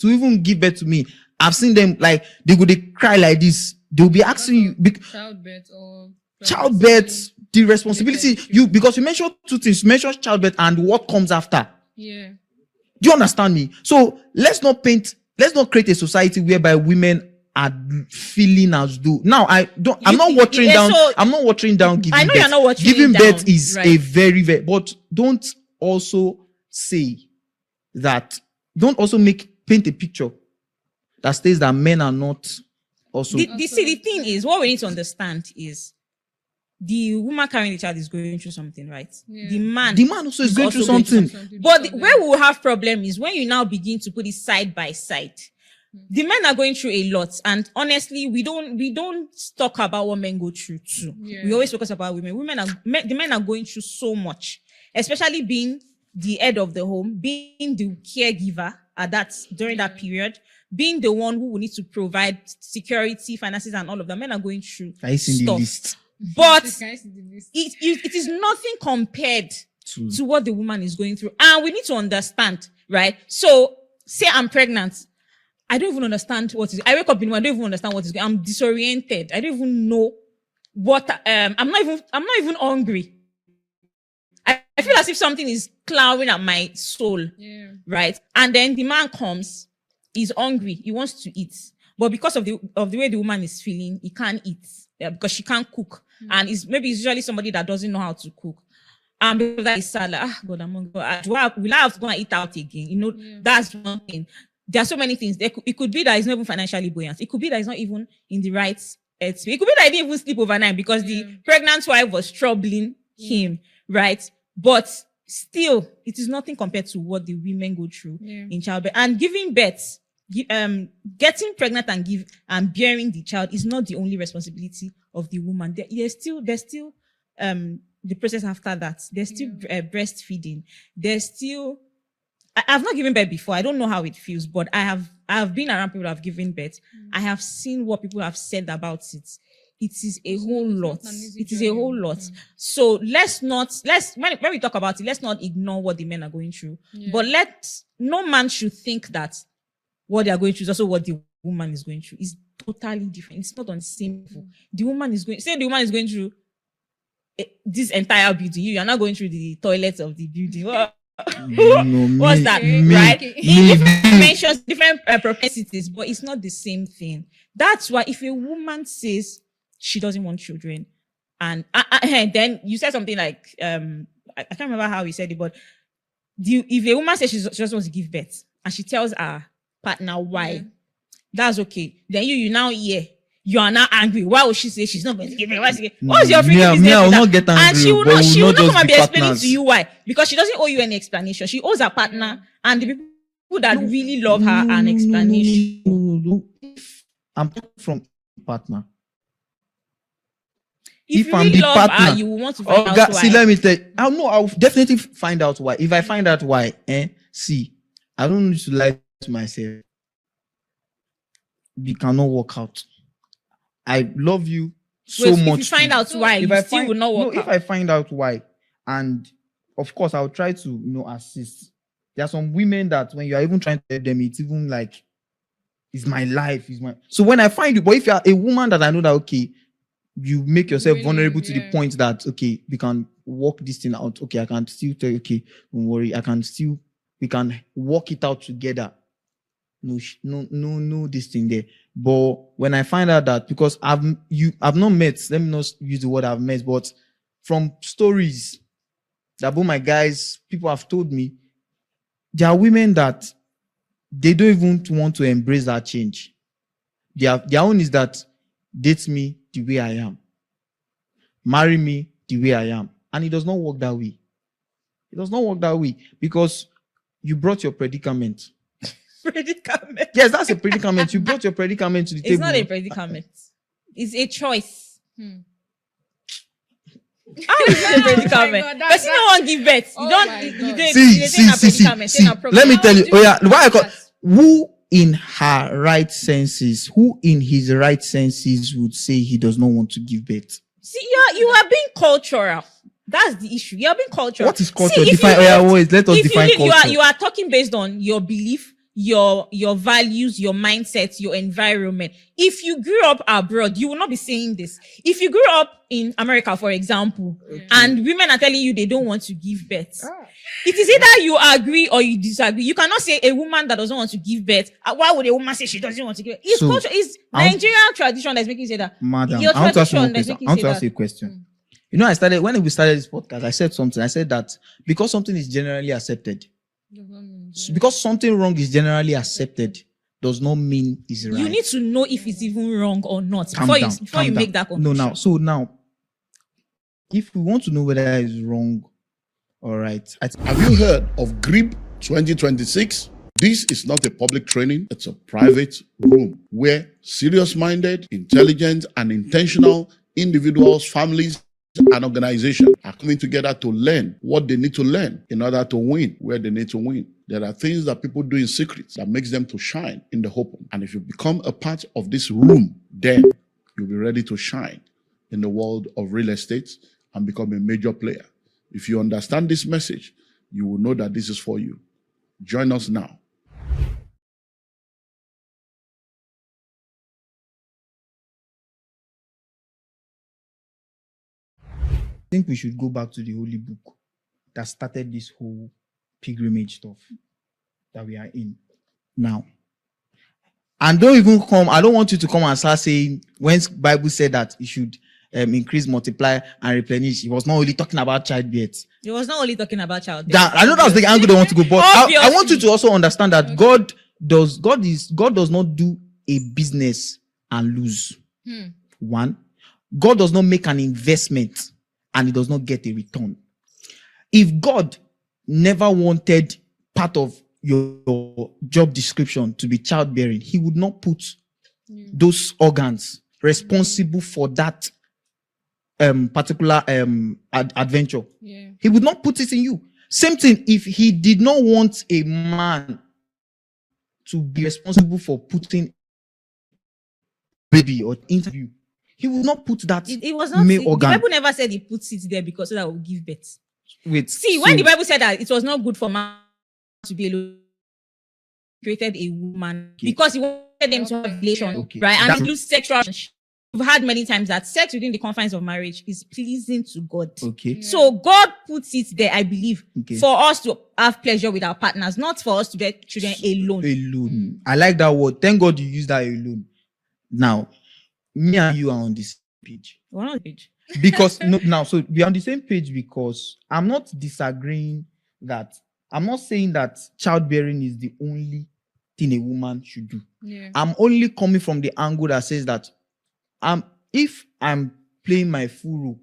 even give birth to me. I've seen them like they cry like this. They'll be asking you Childbirth or childbirth, the responsibility because you mentioned two things. You mentioned childbirth and what comes after. Yeah. Do you understand me? So let's not create a society whereby women are feeling as though I'm not watering down giving I know birth. you're not watering Giving it birth down, is right. a very, very, but don't also paint a picture that states that men are not also. the thing is, what we need to understand is the woman carrying the child is going through something, right? Yeah. The man also is going through also something. But where we will have problem is when you now begin to put it side by side. The men are going through a lot, and honestly, we don't talk about what men go through too. Yeah. We always focus about women. The men are going through so much, especially being the head of the home, being the caregiver during that period, being the one who will need to provide security, finances, and all of that. Men are going through Can you see the stuff. list? But Can I see the list? it is nothing compared to what the woman is going through. And we need to understand, right? So say I'm pregnant. I don't even understand I wake up in the morning, I don't even understand what is going on. I'm disoriented. I don't even know what, I'm not even hungry. I feel as if something is clawing at my soul. Yeah. Right? And then the man comes, he's hungry, he wants to eat. But because of the way the woman is feeling, he can't eat because she can't cook. And maybe it's usually somebody that doesn't know how to cook. And because that is sad, like, God, I'm hungry. Will I have to go and eat out again? That's one thing. There are so many things. It could be that he's not even financially buoyant. It could be that he's not even in the right headspace. It could be that he didn't even sleep overnight because the pregnant wife was troubling him, right? But still, it is nothing compared to what the women go through in childbirth. And giving birth, getting pregnant and bearing the child is not the only responsibility of the woman. There's still the process after that. There's still breastfeeding. There's still I've not given birth before. I don't know how it feels, but I have been around people who have given birth. I have seen what people have said about it. It is a whole lot. It is a whole lot. So when we talk about it, let's not ignore what the men are going through. But no man should think that what they are going through is also what the woman is going through. It's totally different. It's not on the same level. The woman is going through this entire building. You are not going through the toilets of the building. No, What's me, that? me, Right? Okay. In different dimensions, different propensities, but it's not the same thing. That's why if a woman says she doesn't want children, and then you said something like, I can't remember how you said it, but if a woman says she just wants to give birth and she tells her partner why, Yeah. that's okay. Then you now hear. You are now angry. Why would she say she's not going to give birth? What's No, your freaking business? me, I will with that? not get And angry, she will but not. we She will will not not come just and be be explaining partners. to you why, because she doesn't owe you any explanation. She owes her partner and the people that really love her an explanation. No. I'm talking from partner. If you I'm really the love her, partner, you will want to find out God, why. see, let me tell you. I'll definitely find out why. If I find out why, see, I don't need to lie to myself. We cannot work out. I love you so Wait, much. if you find out why, if you I still find, will not no, work if out. I find out why, and of course I'll try to assist. There are some women that when you are even trying to help them, it's even like, it's my life, is my. So when I find you, but if you are a woman that I know that okay, you make yourself Really, vulnerable to the yeah. point that okay, we can work this thing out. Okay, I can still tell you, okay, don't worry, we can work it out together. No, this thing there. But when I find out that, because I've not met, let me not use the word I've met, but from stories that both my guys, people have told me, there are women that they don't even want to embrace that change. Their own is that date me the way I am, marry me the way I am, and it does not work that way. It does not work that way because you brought your predicament. Predicament. Yes, that's a predicament. You brought your predicament to the table. It's not a predicament. It's a choice. Hmm. How is it a predicament? God, Because you don't want to give birth. You Oh don't. my You God. don't. See. Let me tell you. Oh yeah, why I call, who in her right senses, who in his right senses would say he does not want to give birth? See, you are being cultural. That's the issue. You are being cultural. What is culture? See, if Define. you Oh yeah, lived- wait, let us if you define live- culture. you are talking based on your belief, your values, your mindset, your environment. If you grew up abroad, you will not be saying this. If you grew up in America, for example, and women are telling you they don't want to give birth, it is either you agree or you disagree. You cannot say a woman that doesn't want to give birth. Why would a woman say she doesn't want to give birth? It's So, culture. It's Nigerian tradition that's making you say that. Madam, Your I want to ask you one tradition that's question. making I want you to say ask you that. a question. You know, when we started this podcast, I said something. I said that because something is generally accepted, because something wrong is generally accepted, does not mean it's right. You need to know if it's even wrong or not Calm before down, you calm make down. that conclusion. Now, if we want to know whether it's wrong, all right. Have you heard of GRIB 2026? This is not a public training, it's a private room where serious-minded, intelligent, and intentional individuals, families, and organizations are coming together to learn what they need to learn in order to win where they need to win. There are things that people do in secret that makes them to shine in the open. And if you become a part of this room, then you'll be ready to shine in the world of real estate and become a major player. If you understand this message, you will know that this is for you. Join us now. I think we should go back to the Holy Book that started this whole pilgrimage stuff that we are in now. And don't even come, I don't want you to come and start saying, when Bible said that you should increase, multiply, and replenish, it was not only talking about childbirth. It was not only talking about childbirth. I know that's the angle they want to go, but I want you to also understand that God does not do a business and lose. One, God does not make an investment and he does not get a return. If God never wanted part of your job description to be childbearing, he would not put those organs responsible for that particular adventure. He would not put it in you. Same thing if he did not want a man to be responsible for putting baby or interview, he would not put that It was not. male The organ. Bible never said he puts it there because so that will give birth. Wait, See, when the Bible said that it was not good for man to be alone, created a woman because he wanted them to have relation, right? And That's- include sexual. we've had many times that sex within the confines of marriage is pleasing to God. Okay. So God puts it there, I believe, Okay. for us to have pleasure with our partners, not for us to bear children alone. Alone. I like that word. Thank God you used that, alone. Now, me and you are on this page. We're on the page. Because so we are on the same page because I'm not disagreeing that. I'm not saying that childbearing is the only thing a woman should do. Yeah. I'm only coming from the angle that says that if I'm playing my full role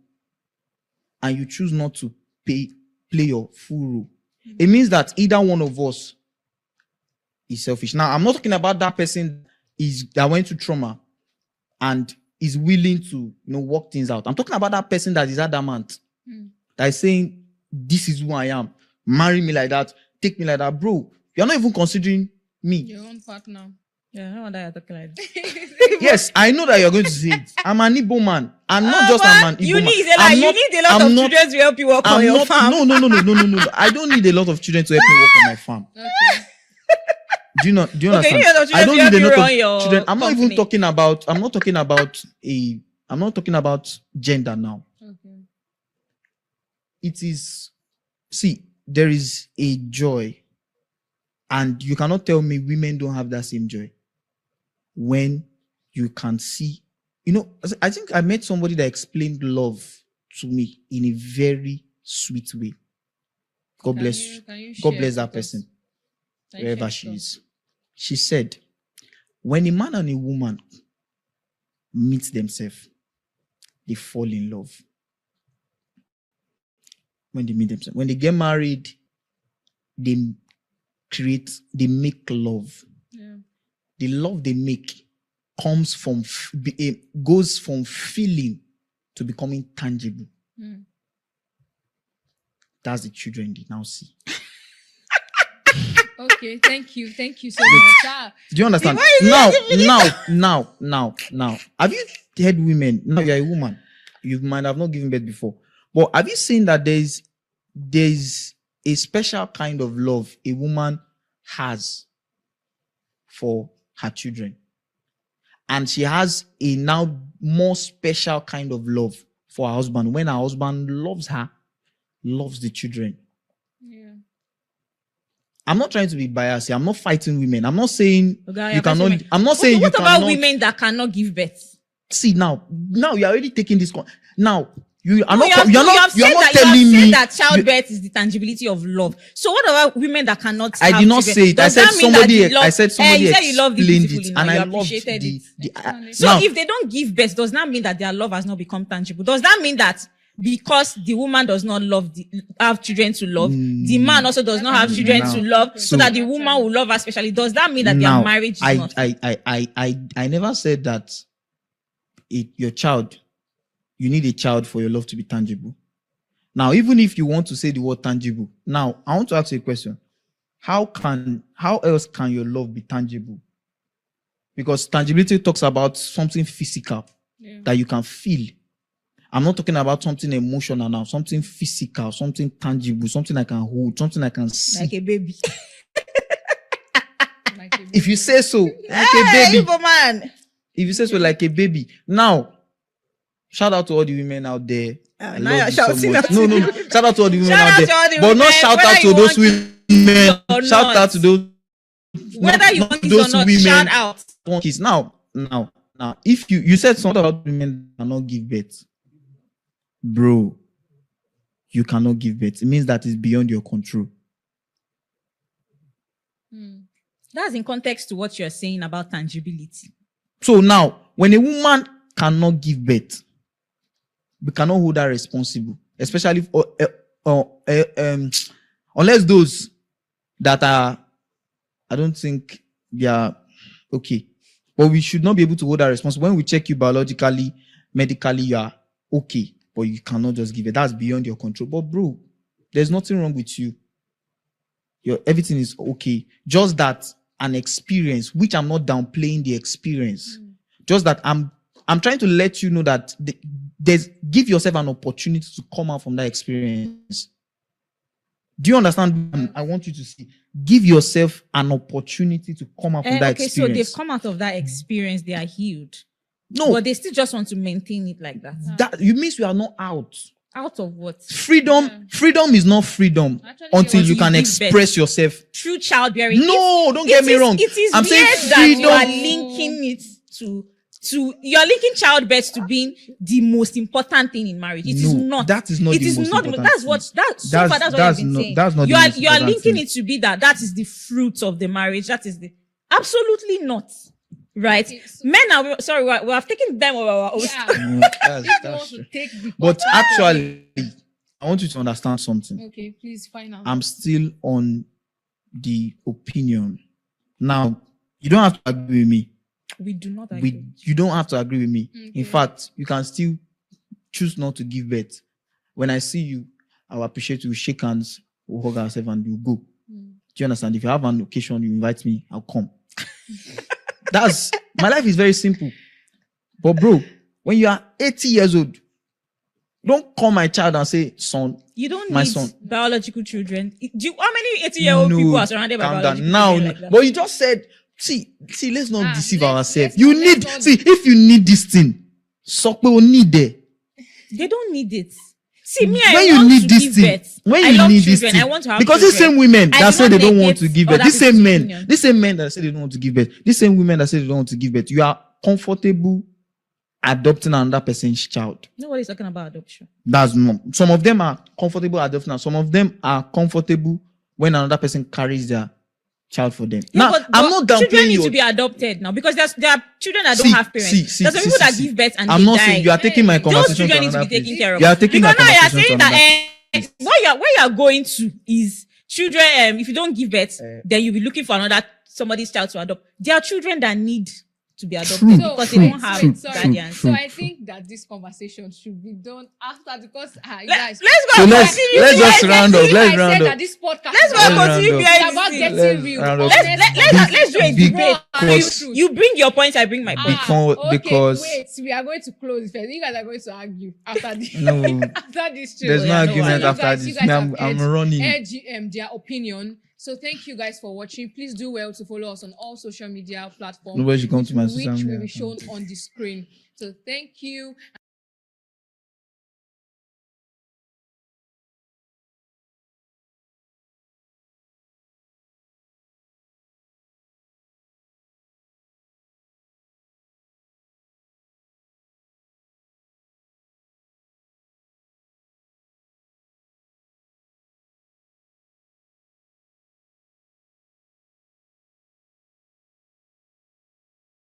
and you choose not to play your full role, it means that either one of us is selfish. Now, I'm not talking about that person that went through trauma and is willing to work things out. I'm talking about that person that is adamant, that is saying, this is who I am. Marry me like that, take me like that. Bro, you're not even considering me. Your own partner. Yeah, I know that you're talking like that. Yes, I know that you're going to say it. I'm an Igbo man. I'm not just an Igbo you man. need a lot of children to help you work on your farm. No. I don't need a lot of children to help me work on my farm. Okay. Do you understand? Okay, you need a lot of children I don't to help need a you lot run of your children. I'm not company. even talking about gender now. Okay. It is, there is a joy, and you cannot tell me women don't have that same joy when you can see. I think I met somebody that explained love to me in a very sweet way. God bless that person, wherever she is. She said, when a man and a woman meet themselves, they fall in love. When they meet themselves, when they get married, they make love. Yeah. The love they make goes from feeling to becoming tangible. That's the children they now see. Okay, thank you so much. Do you understand? Now. Have you heard women? Now you're a woman. You might have not given birth before. But have you seen that there's a special kind of love a woman has for her children? And she has a now more special kind of love for her husband when her husband loves her, loves the children. Yeah. I'm not trying to be biased here. I'm not fighting women. I'm not saying Okay, you cannot. I'm not saying you what cannot. about women that cannot give birth? See now you're already taking this. Now you are No, not. you have telling me that childbirth is the tangibility of love. So what about women that cannot? I did not say it. I said somebody. I said somebody you said you loved it explained beautifully. it, Now and you I loved appreciated it. So now, if they don't give birth, does that mean that their love has not become tangible? Does that mean that because the woman does not have children to love, the man also does not have children to love, so that the woman will love her specially? Does that mean that their marriage is not? I never said that your child, you need a child for your love to be tangible. Now, even if you want to say the word tangible, now I want to ask you a question. How else can your love be tangible? Because tangibility talks about something physical that you can feel. I'm not talking about something emotional now, something physical, something tangible, something I can hold, something I can see. Like a baby. If you say so, like a baby. Man. If you say so, like a baby. Now, shout out to all the women out there. I now love you're you so shouting much. at No. me. Shout out to all the women Shout out out to there. all the But not women, shout whether out to you those want women. or Shout not. out to those. Whether you want those this or not, women. shout out. Kids. Now, if you said something about women that cannot give birth, bro, you cannot give birth. It means that it's beyond your control. That's in context to what you're saying about tangibility. So now, when a woman cannot give birth, we cannot hold her responsible, especially unless those that are, I don't think they are okay. But we should not be able to hold her responsible. When we check you biologically, medically, you are okay, but you cannot just give it. That's beyond your control. But bro, there's nothing wrong with you. Everything is okay. Just that an experience, which I'm not downplaying the experience. Just that I'm trying to let you know that give yourself an opportunity to come out from that experience. Do you understand? I want you to see. Give yourself an opportunity to come out from that experience. Okay, so they've come out of that experience. They are healed. No, But they still just want to maintain it like that. that you means we are not out. Out of what? Freedom is not freedom Actually, until you you can give express birth. yourself. True childbearing. No, don't get me wrong. It is I'm weird saying that you are freedom. linking it to you're linking childbirth to being the most important thing in marriage. It is No, not. that is not It the is most not. important That's thing. what so That's- far that's what that's you've been not- saying. that's not the you are most you are important linking thing. it to be that is the fruit of the marriage. That is the absolutely not. Right? Okay, so- Men are sorry, we have taken them over our own. Yeah. Mm, If you that's want true. to take the But podcast- actually, I want you to understand something. Okay, please find out. I'm still on the opinion. Now, you don't have to agree with me. We do not agree. You don't have to agree with me. Okay. In fact, you can still choose not to give birth. When I see you, I will appreciate you. Shake hands, we'll hug ourselves, and we'll go. Mm. Do you understand? If you have an occasion, you invite me, I'll come. That's my life is very simple. But bro, when you are 80 years old, don't call my child and say, son, You don't my need son. biological children. How many 80-year-old people are surrounded by calm biological down. Now, children like that? but you just said, see, let's not deceive let's ourselves. not- You let's need, not- see, if you need this thing, so we will need it. They don't need it. See, me, When I you want need to this give thing, birth. when I you love need this children. thing, I want to have because children. these same women I that do say not they don't want negate to give birth, other these same people's men, opinion. these same men that say they don't want to give birth, these same women that say they don't want to give birth, you are comfortable adopting another person's child. Nobody's talking about adoption. That's not. Some of them are comfortable adopting, and some of them are comfortable when another person carries their child for them. Yeah, Now, but I'm not children downplaying need you. to be adopted now because there are children that See, don't have parents. see, There's some see, people that see. give birth and I'm they not die. saying you are taking my Those conversation children to need to another be taken place. care of. You are taking because my now you are conversation saying to another that where you are going to is children. If you don't give birth, then you'll be looking for somebody's child to adopt. There are children that need to be adopted True, because So, they don't have wait, sorry. guardians. So I think that this conversation should be done after because you guys. Let's So go. let's just round up. Let's I said round that up. this podcast Let's go is and round continue up. behind about the scenes. getting Let's real. round up. Let's do a debate. Because- You bring your points, I bring my points. Because wait, we are going to close first. You guys are going to argue after this. No. after this show. there's no yeah, no argument worries. after You this. guys Me, have I'm running. their opinion. So thank you guys for watching. Please do well to follow us on all social media platforms. Nobody should come to my which social will media be shown account. on the screen. So thank you.